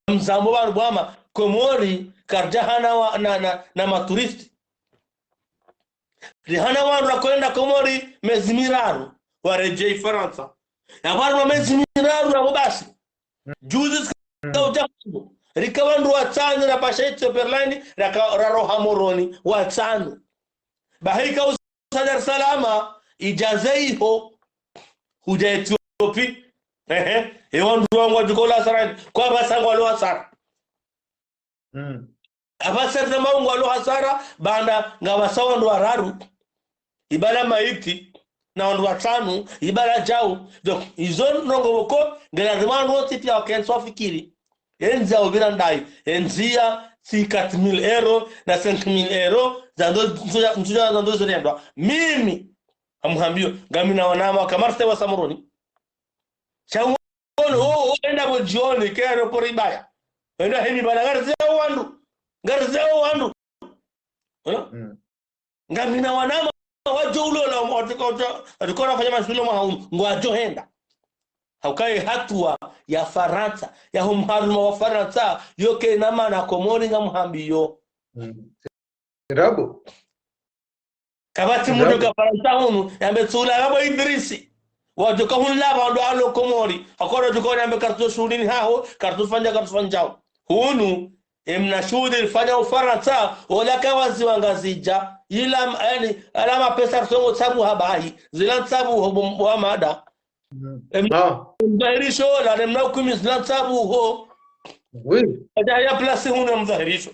Speaker 2: mzambo wa Rwama Komori karjahana na maturisti rihana wandu wakwenda Komori mezimiraru warejei Faransa ya wandu mezimiraru abo basi juzi kaujabu rikawandu watano na pashaito perlini raroha moroni watano bahika usadar salama ijazeiho huja Ethiopia wandu wangu wajukola sarani kwa basangu walo hasara abasa zama wangu walo hasara banda ngawasa wandu wararu ibala maiti na wandu watanu ibala jau donc izo nongoboko ngela wandu wote ya kenso fikiri enza obira ndai enzia si 4000 euro na 5000 euro za ndo zirendwa mimi amhambio ngamina wanama kamarste wa samuroni chawo enda bojioni kero poribaya enda hemi bana garzeo wandu ngamina wanama wajulo la atukora fanya masulo ngwajo henda haukai hatua ya Faransa ya humharuma wa Faransa yoke nama na Komori ngamhambio
Speaker 1: rabo
Speaker 2: kabati mudo ka Faransa hunu yambetsula gabo Idrisi wajoka hunla bandu alo Komori akora jukoni ambe kartu shudini hao kartu fanjao hunu emna shudi fanya Ufaransa wala kawazi wangazija ila yani alama pesa songo sabu habai zila sabu wa mada mdhahirisho la nemna ukumi zlansabu ho kajahia plasi huna mdhahirisho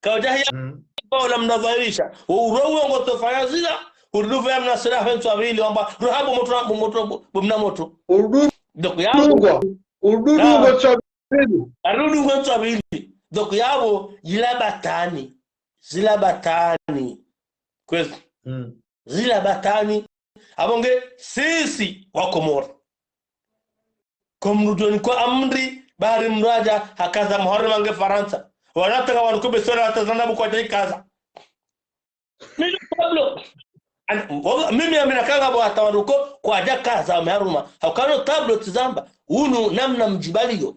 Speaker 2: kajahia wala mnadhahirisha urowe ngoto fanya zila urudu ya mnasira hentu abili wamba ruhabu moto bumna moto dok yabo urudu ngoto abili dok yabo zila batani kwezi zila batani abonge sisi wa Komoro komrudoni kwa amri bahari mraja hakaza muharram ange Faransa wanataka wanukube sura tazanabu kwa kaza mimi Pablo mimi amenakanga bwa tawaruko kwa kaza muharram hakano tablo tizamba unu namna mjibaliyo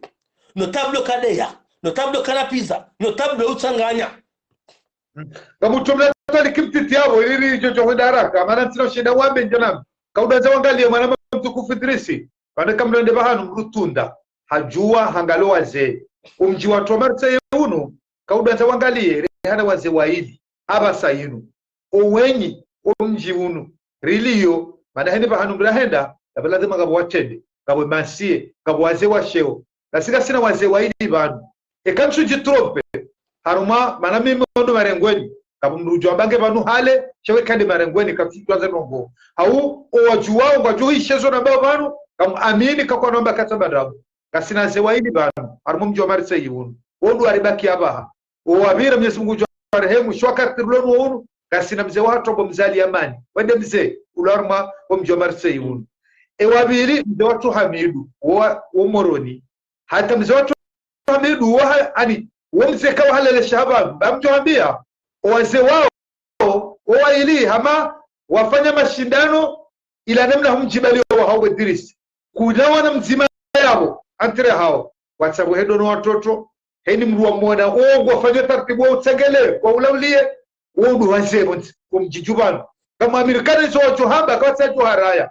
Speaker 2: no tablo kadeya no tablo kana pizza no tablo utanganya
Speaker 1: kamutumla tali kimtiti yabo ili jojo haraka maana tino shida wambe njana kaudaza wangalie mwana mtukufu Idrisi kana kamlo ndeba hanu mrutunda hajua hangalo wazee umji wa tomarse uno kaudaza wangalie hana wazee waidi abasa yinu owenyi umji uno riliyo maana hende bahanu mrahenda lazima ngabo watende ngabo masie ngabo wazee washeo nasika sina wazee waidi banu ekansu jitrope haruma mana mimi ndo marengweni kabumrujo ambange banu hale chewe kande marengweni kafitwa zenongo au owajuwao ngajuhishezo na banu kam amini kakwa nomba katabadabu kasina zewaidi banu haruma mjo marise yunu wondu aribaki abaha owabira Mwenyezi Mungu rehemu shwaka tirlonu wonu kasina mzee watu bo mzali amani wende mzee ularma bo mjo marise yunu ewabili mzee watu Hamidu wo Moroni hata mzee watu Hamidu wa ani wamse kawa halele shababu bamjoambia wazee wao waili hama wafanya mashindano ila namna humjibali wa hao Idris kunawa na mzima yao antre hao wasabu hedo no watoto heni mruwa mwana ongo wafanya taratibu wa utsengele kwa ulaulie wodu wazee kumjijubano kama Amerikani zo johamba kwa sajo haraya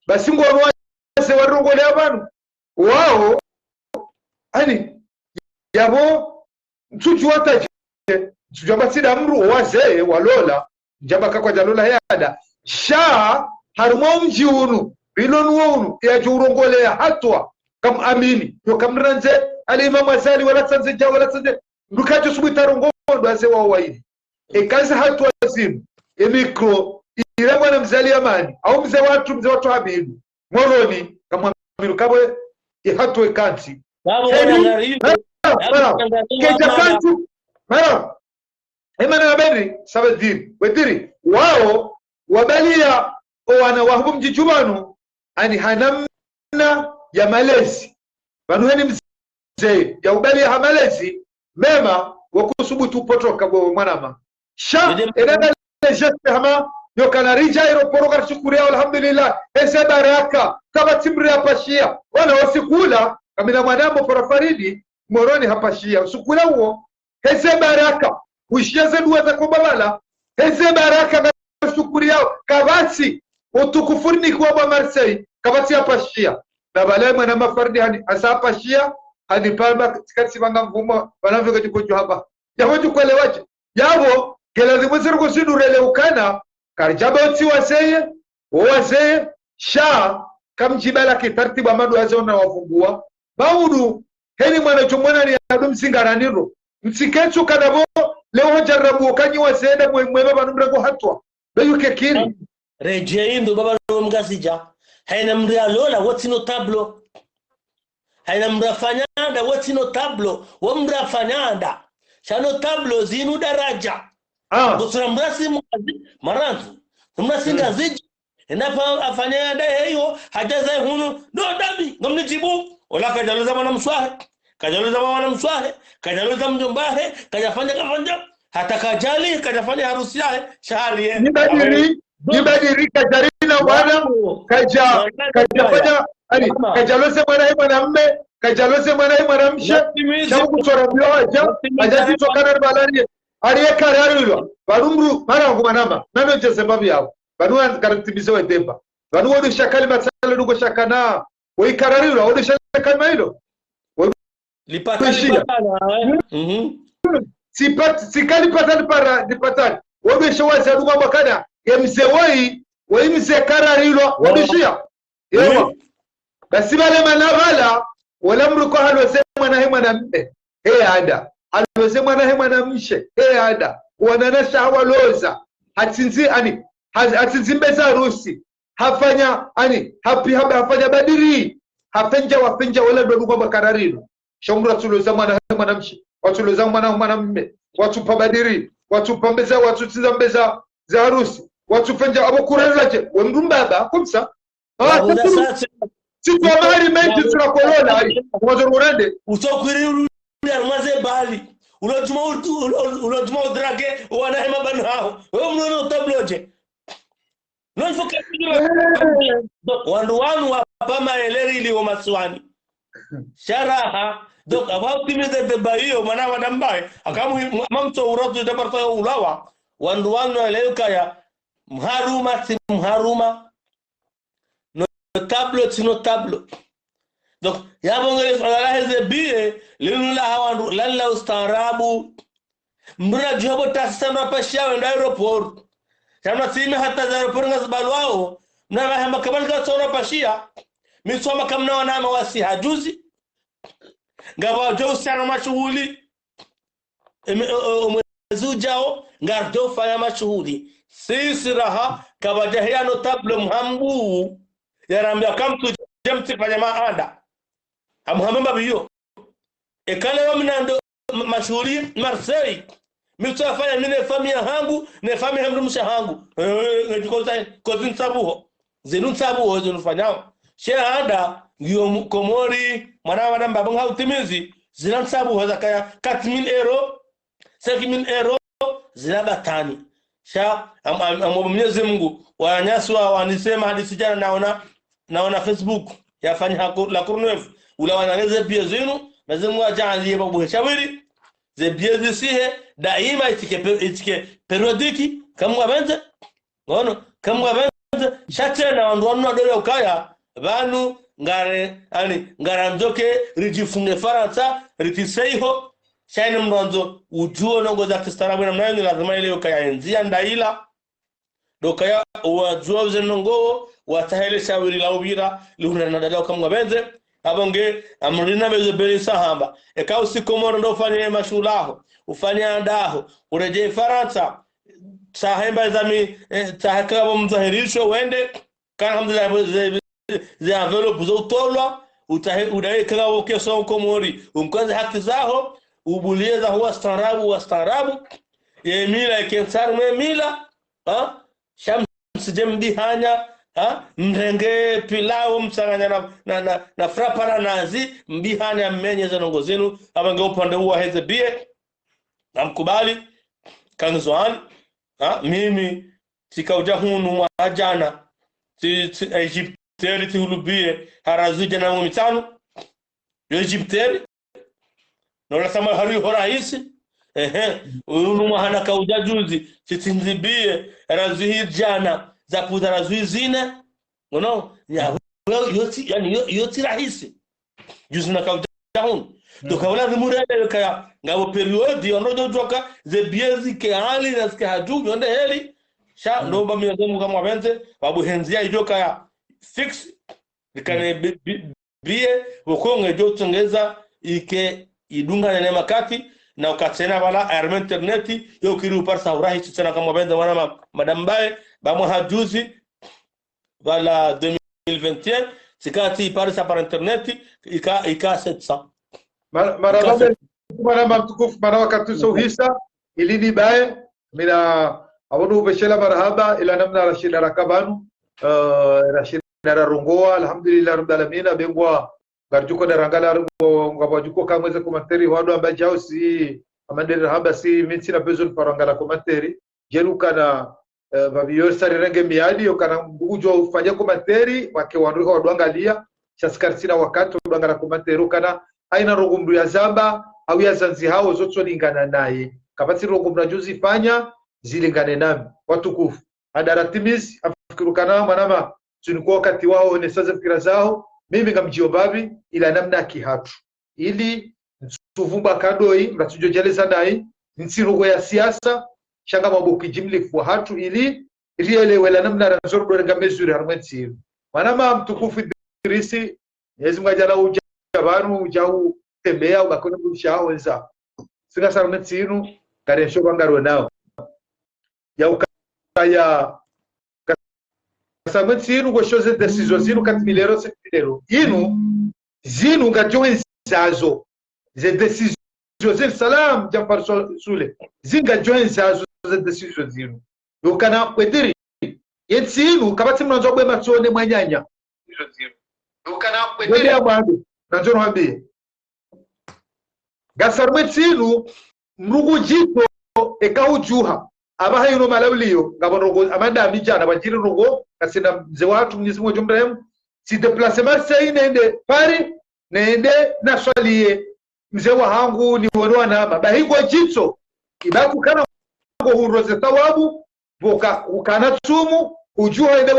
Speaker 1: basi ngo wazee warungo le abantu wao ani yabo mtuju wataje mtuju sida mru wazee walola njamba kwa jalola yada sha haruma mji unu bilonu unu ya jurongole hatwa kam amini yo kamranze al-imam Azali wala tsanze ja wala tsanze ndukaje subita rongondo wazee wao waidi ekaza hatwa zimu emikro ile mwana mzali amani au mzee watu Habibu Moroni kama amini kabwe hatwa kanti kejakantu mara emana wabeni sabadiri wediri wao wabalia wana wahubu mjijubanu ani hanamna ya malezi banu heni mzee ya ubalia hamalezi mema wakusubutu potoka bwa mwanama sha edada lejete hama yokanarija iroporoga shukuria alhamdulillah ese baraka kama timri apashia wana wasikula kamina mwanambo farafaridi Moroni hapashia usukula huo heze baraka ushiyeze duwa za kubabala heze baraka na shukuri yao kabati utukufurni kwa ba Marseille kabati hapashia na balai mwana mafardi hani asa hapashia hadi palma tikati banga mvumo wanavyo kujiko hapa yaho jukwelewaje yabo gelazimu zirgo sinurele ukana karjaboti wazee sha kamjibala kitartibu amadu azona wafungua baudu heni mwana chomwana ni adum singaraniro msikecho kadabo leo jarabu kanyi wasenda mwema banumrego hatwa bayuke kiri
Speaker 2: rejeindo baba mgasija haina mria lola what's tablo haina mrafanyanda what's tablo wamrafanyanda shano tablo zinu daraja busura mrasi maranzu mrasinga ziji enapa afanyanda heyo hajaza hunu no dabi ngomnijibu wala kajaluza mwana mswahe kajaluza mjombahe kajafanya hata kajali kajafanya harusi yake shahari yeye
Speaker 1: nibadiri kajarina bwana kajafanya ali kajaluza mwanamume kajaluza mwanamshe shabu kuchora bioja ajazi tokana balani aliye kararilo barumru mara kumanama nano jesembabi yao banu karatibizo edemba banu wodo shakali masala dugo shakana woi kararilo wodo shakali hilo
Speaker 2: lipatana
Speaker 1: sikali patani wodo shawaza dugo makana mzee woi mzee kararilo wodo shia Yewa. Basi wale manabala wala mruko halosema na hema na mbe. Ada. Halosema na hema na mshe. Ada. Wananasha hawaloza. Hatsinzi ani hatsinzimbeza rusi. Hafanya ani hafanya badiri. Hafenja wala ndo kwa bakararino. Shamura tuloza mwana mshi. Watuloza mwana mme. Watu pabadiri. Watu pambeza watu tizambeza za harusi. Watu fenja abo kurelaje. Wemrumbaba kumsa. Siku ya mahali mengi tunakolona hari. Mwazo murende.
Speaker 2: Utokwiri urumaze bali. Ulotuma udrage wanahema banu hao. Wewe mnono tabloje. Non fokati. Wandu wanu wapama eleri ili wamaswani. Sharaha. Donc avant timize de bayo mana wadambaye. Akamu mamto urotu dabarta ulawa. Wandu wanu eleuka mharuma si mharuma. Tableau sino tableau. Donc yabongele fala heze biye linula hawandu lalla ustarabu mbona jobo tasana pasha wenda aeroport kama sima hata za aeroport ngazbalwao na bahama kabal ga sona pashia misoma kamna wana mawasi hajuzi ngaba jo sana mashughuli umezujao ngardo fanya mashughuli sisi raha kabajahia no tableau mhambu yarambia kamtu jamti fanya maanda amuhamamba biyo ekale wa mnando mashuri Marseille mitafanya mine famia hangu ne famia hamdu mshahangu ngikoza kozin sabuho zenun sabuho zinufanyao shehada ngiyo komori mwana wana mbabanga hautimizi zinan sabuho zakaya 4000 euro 5000 euro zinabatani sha Mwenyezi Mungu wanyaswa wanisema hadithi jana naona Facebook yafanya la kurnefu ula wanaleze pia zenu mazimu ajalie babu shawiri ze biezi sihe daima itike periodiki kama wabenze ngono kama wabenze shatena wandu wanu dole ukaya banu ngare ngaranzoke rijifunge Faransa ritiseiho shaini mwanzo ujuo nongo za kistarabu na mnayo lazima ile ukaya enzia ndaila dokaya uwajuo zenongo watahele shawiri la ubira lihuna nadadao kama wabenze abonge amrina bezo beli sahamba eka usikomoro ndo ufanye mashulaho ufanye andaho ureje Faransa sahemba zami tahakabo mzahirisho wende kana alhamdulillah ze envelope zo tolwa udae kama kesho komori umkwanza haki zao ubulieza huwa starabu yemila kensar memila shamsi hanya mrenge pilau msanganya na frapana nazi mbihani mmenyeza nongo zenu abange upande huwa heze bie namkubali kanzwan mimi tikauja hunu mwajana Egypteri tihulubie harazuja na mitano Egypteri nola sama hari horahisi unu mahana kauja juzi titinzibie razuhi jana za kudara zuizine ngono ya yoti yani yoti rahisi juzi na kauja hun dokawala murele kaya ngabo periodi onojo joka ze biezi ke hali na ske haju yonde heli sha ndomba miyozo kama wabenze babu henzia ijoka ya fix likane bie bokonge jotongeza ike idunga nene makati na ukatena wala arme interneti yo kiru par saurahi tena kama wabenze wana madambaye bamo hajuzi wala 2021 sikati par sa par internet ika 700
Speaker 1: marama mtukufu mara wakati sauhisa ilini bae mina awonu beshela marhaba ila namna Rashid Rakabanu Rashid Rongoa alhamdulillah rabbil alamin bengwa garjuko darangala ngabajuko kamweze komentari wadu ambaje hao si amandere haba si minsi na bezon parangala komentari jeruka na babiyo sari renge miadi yokana ujo ufanya komentari wake wadu angalia chaskartina wakati wadu komentari kana aina rogumdu ya zamba au ya zanzi hao zote lingana naye kapati rogumdu juzi fanya zilingane nami watukufu adaratimizi afikirukana manama tunikuwa wakati wao ne sasa fikira zao mimi ngamjio babi ila namna kihatu ili tuvumba kadoi mratujojeleza naye nsirugo ya siasa shanga mabuki jimlifu hatu ili rielewe la namna razordo ngamezuri harmwensi Wanama mtukufu Idrisi Mwenyezi Mungu ajala uja abantu ujau tembea ubakone kushao wenza singa sarumeti inu karesho bangaro nao ya ukaya sarumeti inu go shoze decisions inu katimilero sekilero inu zinu ngajoe zazo ze decisions zil salam Jafar Sule zinga joe zazo ze decisions inu yokana kwediri yetsinu kabati mwanzo bwe matsone mwanyanya izo zinu yokana kwediri abadu nanzo nwambi gasarumetsinu mrugu jito ekaujuha abaha yuno malauliyo ngabonogo amanda amijana bajiri rogo kasina mzee watu Mwenyezi Mungu jumrehemu si déplacement sei nende pari nende naswalie mzee wa hangu ni wonwa nama bahigo jito ibaku kana ngo huroze tawabu boka ukana tsumu ujuha ende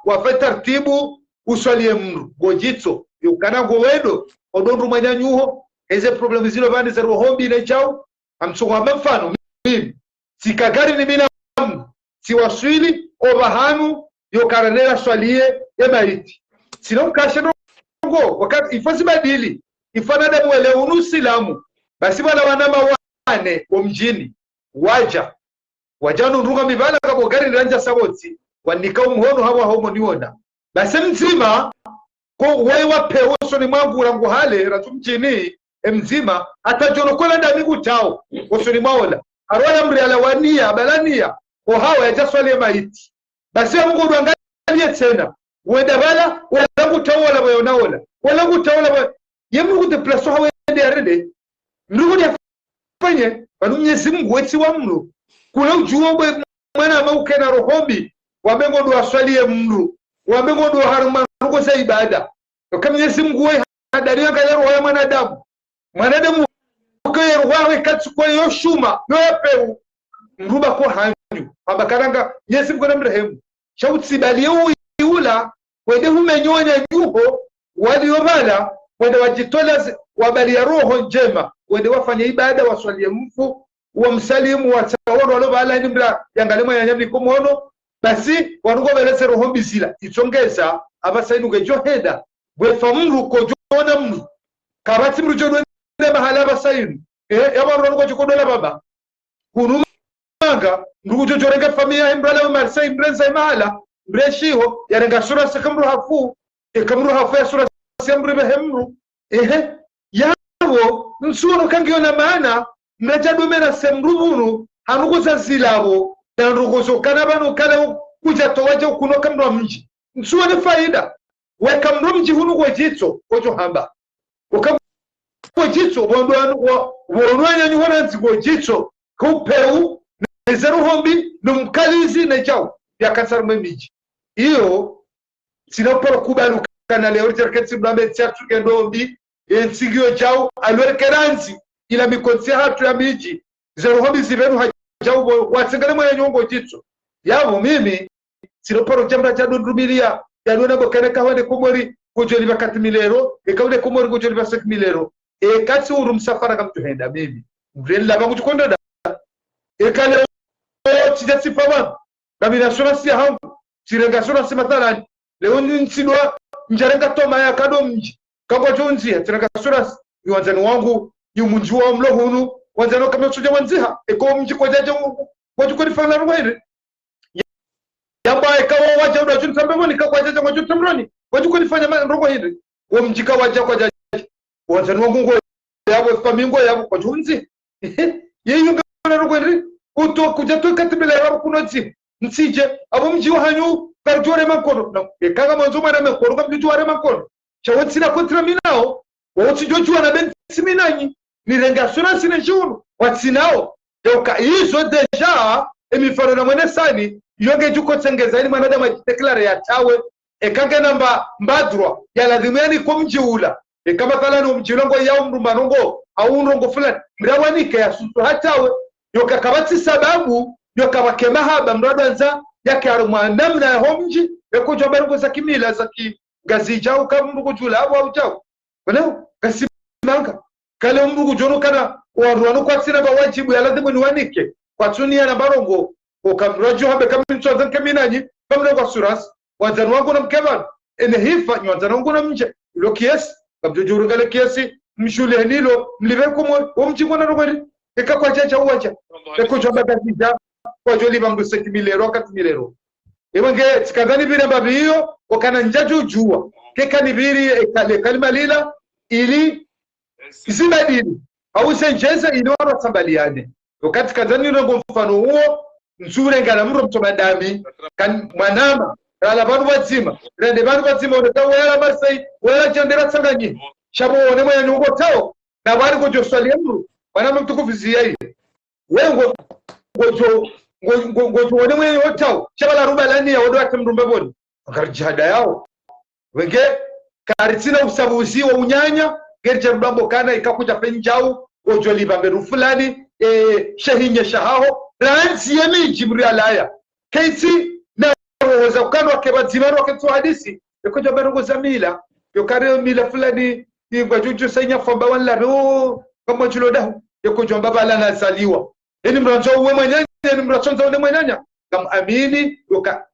Speaker 1: wa fetartibu uswalie mru gojito yukana go wedo odondu manyanyuho eze problemi zilo vani za rohombi na chao amtsuwa mfano mimi sikagari ni mina siwaswili obahanu yokaranera swalie ya maiti sino kashe ngo wakati ifasi badili ifanada mwele unusilamu basi bala wanama wane omjini wajanu nruga mibala kabo gari ranja saboti wanika umuhono hawa homo niona basi mzima ko wewa peoso ni mwangu rangu hale ratumjini mzima atajonokola ndani gutao osoni maola arwaya mriala wania balania ko hawa yajaswale maiti basi Mungu angalie tena wenda bala wala gutawala bayonaola wala gutawala yemungu de plaso hawa ndi arede ndugu ya fanye banu Mwenyezi Mungu weti wa mru kula ujuo mwana maukena rohombi wamengo ndo aswalie mru wamengo ndo haruma ruko za ibada kama Mwenyezi Mungu wewe hadaria kaya roho ya mwanadamu kaya roho katsuko yoshuma yope mruba ko hanyu abakaranga Mwenyezi Mungu na mrehemu shauti balie uula wende humenyonya juho waliobala wende wajitola wabali ya roho njema wende wafanye ibada waswalie mfu wamsalimu wataworo walobala ni mbra yangalema ya nyamni komono basi wanugo beleze roho mbizila itongeza abasainu gejoheda bwefa mru ko jona mru kabati mru jona mahala basainu yaba wanugo jikodola baba kunumanga ndugu jojorenga familia imbrala marsai mbrenza mahala mbreshiho yarenga sura sekamru hafu ekamru hafu ya sura semru behemru yabo nsuno kangiona maana mnajadomera semru bunu hanugo zazilabo na ndugu zokana banu kala kuja towaje kunoka mru mji nsuone faida weka mru mji hunu kwa jitso kojo hamba kwa jitso wonwanya nyuhona nzigo jitso kupeu nezero hombi numkalizi na jao ya kasarme miji iyo sinoporo kubalu kana leo terketsi blambe tsatu kendombi ensigio jao alwerkeranzi ila mikonsi hatu ya miji zero hombi zivenu hajao watsingane mwa nyongo jitso yabo mimi sinoporo jamra jadundumilia yadona bokane kawande komori kujoli bakati milero ekawde komori kujoli basak milero katsi urumsafara kamtuhenda mimi mvrela bangu tukonda ekale tijatsi pama kabila sura si hangu sirenga sura si mathalani leo nsinwa njarenga toma ya kadomji kangwa jonzi tirenga sura yuanzani wangu yumunji wa mlo hunu wanzano kama suja wanziha eko mji kwa jaja wajukoni fana ruwaire yamba ekawa waja udajuni tambemoni kwa jaja wajuni tamroni wajukoni fanya rogo hiri wa mjika waja kwa jaja wanzani wangu ngo yabo famingo yabo kwa junzi yeyu ngana rogo hiri uto kujato katibela yabo kunoti nsije abo mji wa hanyu karjore makono na ekaga manzuma na mekoro kwa mji wa makono chawoti na kontra minao woti joju na benti minanyi nirenga sura sine junu watsinao yoka hizo deja emifano na mwene sani yoge juko tsengeza ni mwanadamu ajideklare ya tawe ekage namba mbadrwa ya lazimeni kwa mji ula kama kala no mji longo yao mrumanongo au ndongo fulani mrawanike ya susu hatawe yoka kabati sababu yoka wakema haba mradwanza yake arumwa namna ya homji ekujo barugo za kimila za gazijao kama mrugo jula abo au jao wala kasimanga kale mrugo jono kana warwanu kwa tsina ba wajibu ya lazima ni wanike kwa tunia na barongo ukamrojo habe kama mchoza kaminanyi kama kwa suras wanzani wangu na mkevano ene hifa ni wanzani wangu na mje ilo kiasi kabjojuru gale kiasi mshule nilo mliveko mwe omjingo na rogori eka kwa chacha uwacha eko chomba katija kwa joli bangu sekimilero katimilero Iwenge tikadhani bire mbabiyo wakana njaju jua keka nibiri ekale kalima lila ili isibadili au senjeza inora sambaliane wakati kadhani ngo mfano huo nzure ngala mro mtomadami kan mwanama ala bantu bazima rende bantu bazima oneka wala masai wala chandera sanganyi shabo one mwe nyungo tao na bari ko joswali mru mwanama mtukufizia ile wengo ngojo one mwe yotao shabala ruba lani ya wodo atemrumbe boni akarjada yao wenge karitina usabuzi wa unyanya gerja rubambo kana ikakuja penjau gojo libamberu fulani shahinya shahaho ranzi yemiji muri alaya kaiti na waweza kukano kebazimaro ketu hadisi yokoja barugo zamila yokare mila fulani ingwa juju senya famba wala ro kama julodahu yokoja baba la nazaliwa eni mranzo uwe mwenyanya eni mranzo uwe mwenyanya kama amini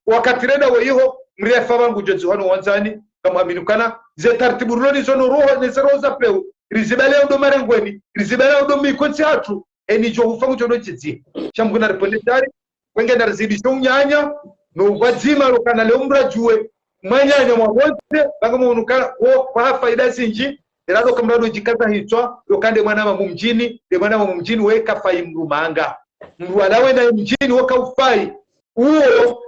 Speaker 1: wakati reda weho mrefa wangu jozi hano wanzani kama amini kana ze tartibu roni zono roho ni zeroza peu rizibale ndo marengweni rizibale ndo mikoti hatu eni jo hufangu jono chizi shamguna reponetari wenge na rizidisho unyanya no wazima rokana leo mrajue mwanyanya mwabote banga munukana wo kwa faida sinji erazo kamrado jikaza hitwa yokande mwana wa mumjini de mwana wa mumjini weka fai mrumanga mruala wenda mjini waka ufai uo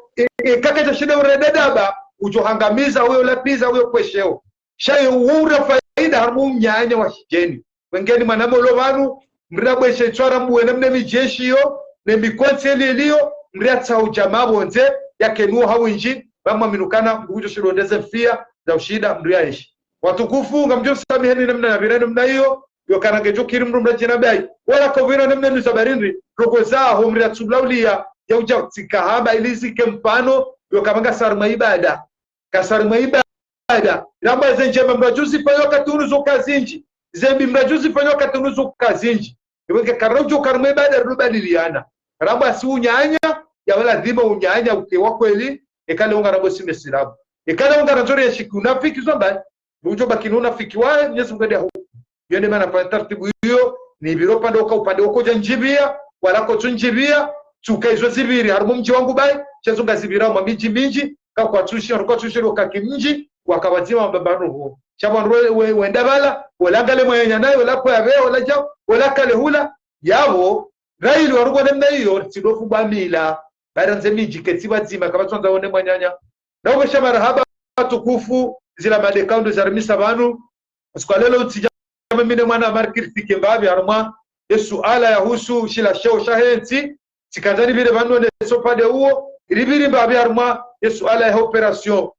Speaker 1: kaka shida uredadaba ujohangamiza huyo lapiza huyo kwesheo shayo ura faida harmu mnyanya wa shijeni wengeni manamo lo banu mrabwe shechwara muwe namne mijeshi yo ne mikonse lilio mriatsa ujamaa bonze yake nuo hawinji bama minukana mbujo shirondeze fia za ushida mriaishi watukufu ngamjo samiheni namna ya birani mna hiyo yokana gejo kirimru mrajina bai wala kovira namna nusabarindri rogozaho mriatsublaulia ya uja tikahaba ilizi kempano yokamanga sarma ibada kasarma ibada namba zenjema mrajuzi fanyo katunuzo kazinji zembi mrajuzi fanyo katunuzo kazinji iweke karojo karma ibada rubadiliana ramba si unyanya ya wala dhima unyanya ukewa kweli ekale unga rabo sime sirabu ekale unga ranzori ya shiku unafiki zomba bujo bakinu unafiki wae nyesu mkade huku yone mana kwa tartibu hiyo ni biropa ndoka upande wako janjibia walako tunjibia tuka izo zibiri harumu mji wangu bai chezunga zibira wa miji minji kwa tushi wakaki mji wakawazima mbabano huo chabwa wenda bala walangale mwenya nayo wala kwa yabe wala jao wala kale hula yabo raili warugo nemna hiyo sidofu bamila baranze miji ketiba zima kabatonza one mwanyanya nawo shamara haba tukufu zila madekaundo za remisa banu sikwalelo utijama mine mwana markirtike mbabi haruma yesu ala ya husu shila sheo shahensi sikazani vile banu ne sopade huo ribiri mbabi haruma yesu ala ya operation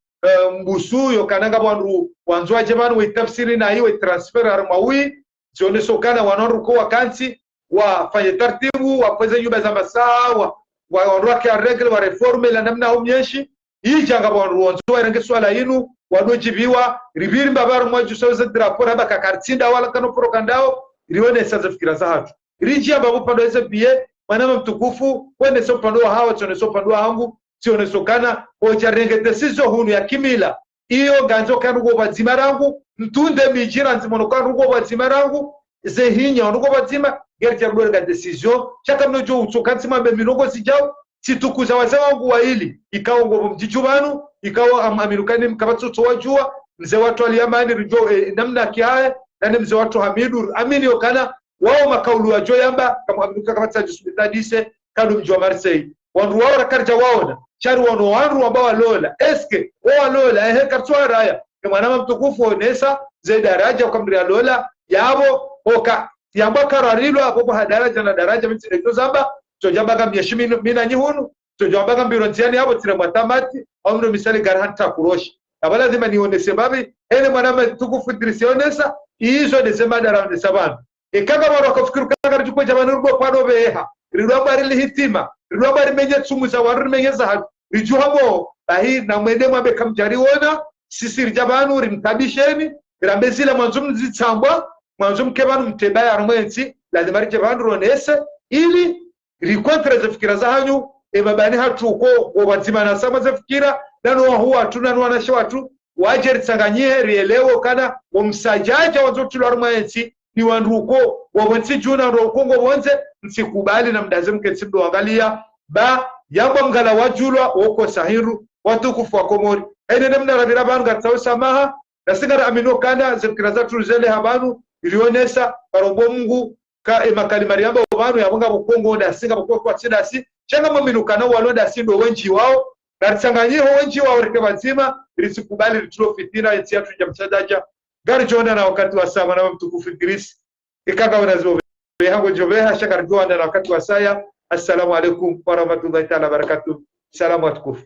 Speaker 1: mbusu yo kananga bwanru wanzwa jemanu itafsiri na hiyo transfer haruma wi zione sokana wanoru kwa kansi wafanye taratibu wapeze nyumba za masaa waondoke regle wa reforme la namna umyeshi hii janga bwanru wanzwa irange swala yinu wadojibiwa ribiri mbabaru mwaju soze drapo haba kakartinda wala kano prokandao rione saza fikira za hatu riji ambapo pando eze bie manama mtukufu wene so pando hawa tone so pando hangu sione sokana oja renge desizo hunu ya kimila iyo ganzo kanugo bazima rangu mtunde mijira nzimono kanugo bazima rangu zehinya onugo bazima gerja rwerga decision chaka mnojo utsokansi mambe minogo sijao situkuza wazee wangu wa hili ikawa ngobo mjijubanu ikawa amirukani mkabatso wajua mzee watu aliyamani rijo namna kiae na mzee watu Hamidu amini okana wao makaulu wa joyamba kama abiruka kabatsa jusmitadise kanu mjwa Marseille wanru wao rakarja waona chari wanru ambao lola eske wao lola kartwa raya kama nama mtukufu onesa ze daraja ukamria lola yabo oka yamba kararilo hapo daraja na daraja mtseto zamba tojamba myeshimi mina nyihunu tojamba mbironziani hapo tira matamati au ndo misali garanta kuroshi abala lazima nionese babi ene mwanama tukufu drisionesa hizo desema darande sabana ekaga baro akafikiru kaga rjuko jamani rugo kwado beha rirwa bari hitima rirwa bari menye tsumuza waru menye za rijuhamo bahi na mwende mwabe kamjari wona sisi rijabanu rimtabisheni rambezila mwanzum zitsambwa mwanzum kebanu mtebaya armwenzi lazima rijabanu ronese ili rikontre za fikira za hanyu ebabani hatuko wabazima na sama za fikira nanu huwa tu nanu wanasha watu waje ritsanganyie rielewo kana wamsajaja wazotulwa rumwensi ni wanduko wabonsi juna rokongo bonze nsikubali na mdaze mketsimdo angalia ba yamba mgala wajulwa woko sahiru watukufu wa Komori ene nemna rabira banu gatsawo samaha nasigara amino kana zikira zatu zele habanu ilionesa parombo Mungu ka makali mariamba banu yabonga bukongo ndasinga bukoko kwa tsidasi changa mwaminukana walonda sindo wenji wao naritsanganyie wenji wao reke bazima risikubali ritulo fitina yetsi yatu jamchadaja gari jona na wakati wa sama na mtukufu Idris ikaka wanazo behango jobeha shakar jona na wakati wa saya. Assalamu alaikum warahmatullahi ta'ala barakatuh. Salamu atukufu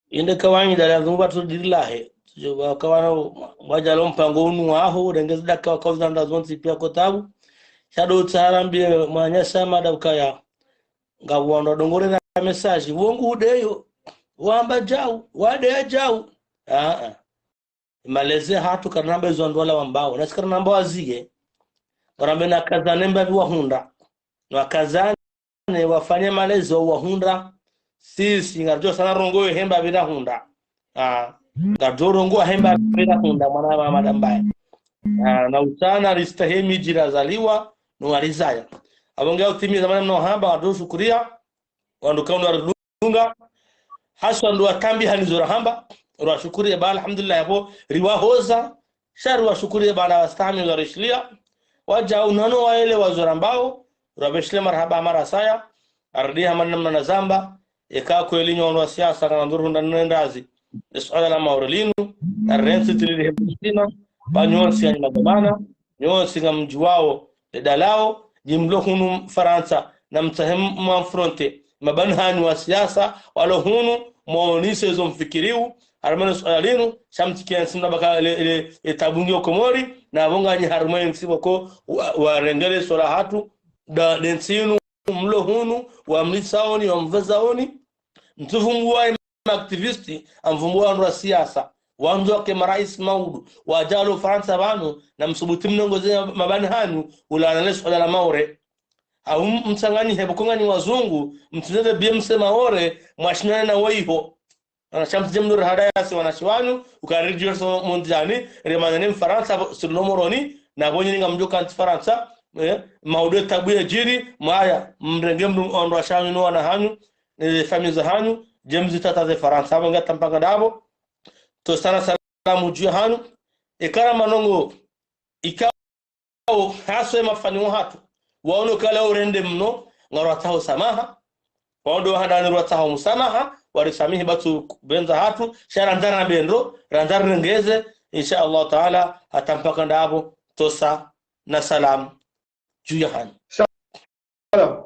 Speaker 2: inde kawanyi dala zumba to dillahi jo kawana wajalo mpango unu aho rengeza ka kauza ndazonzi pia kotabu shado tsarambi mwanya sama dabkaya ngabwondo dongore na message wongu udeyo wamba jau wade jau maleze hatu kanamba zondola wambao nasikara namba wazige warambe na kazane mbavi wahunda na kazane wafanye malezo wahunda sisi ngarjo sana rongo hemba bila hunda ngarjo rongo hemba bila hunda mwana wa madambaya na utana ristahemi jirazaliwa no alizaya abongea utimiza zamani mno hamba wadu shukuria wandukaunu warudunga haswa ndo atambi hanizora hamba wa shukuria ba alhamdulillah hapo riwahoza sharu wa shukuria baada wastami wa rishlia waja unano waele wazora mbao rabeshle marhaba mara saya ardiha manamna na zamba eka kweli nyono siasa kana nduru ndazi swala la maurelinu arrensi tilihebusina banyosi ya magabana nyosi ngamji wao dalao jimlo hunu Faransa na mtahem fronte mabanhani wa siasa wala hunu muonise zo mfikiriu armano swalinu shamtikia simna baka ile tabungi Komori na bonga ni harmoni msiboko warengele sola hatu da densinu mlo hunu wa mlisaoni wa mvazaoni mtufungua activisti amvumbua ndo siasa wanzo ke marais maudu wajalo Faransa banu na msubuti mnongoze mabani hanu ulana swala la maure au msangani hebukongani wazungu mtuzeze BMC maore mwashinana na weiho anashamti jemnur hadayasi wanashwanu ukarijioso mondiani remanene Faransa silomoroni na bonye ninga mjoka anti Faransa maudu tabuye jiri maya mrenge mndo ashanu no wana hanu family hanu jemzi tata ze Faransa banga tampanga dabo to sana salamu juu hanu ikara manongo ikao haswe mafani hatu waono kala urende mno ngarataho samaha waondo hadani rataho musamaha warisamihi batu benza hatu sharandana bendro randar ngeze insha Allah taala atampaka ndabo tosa na salam juu hanu salam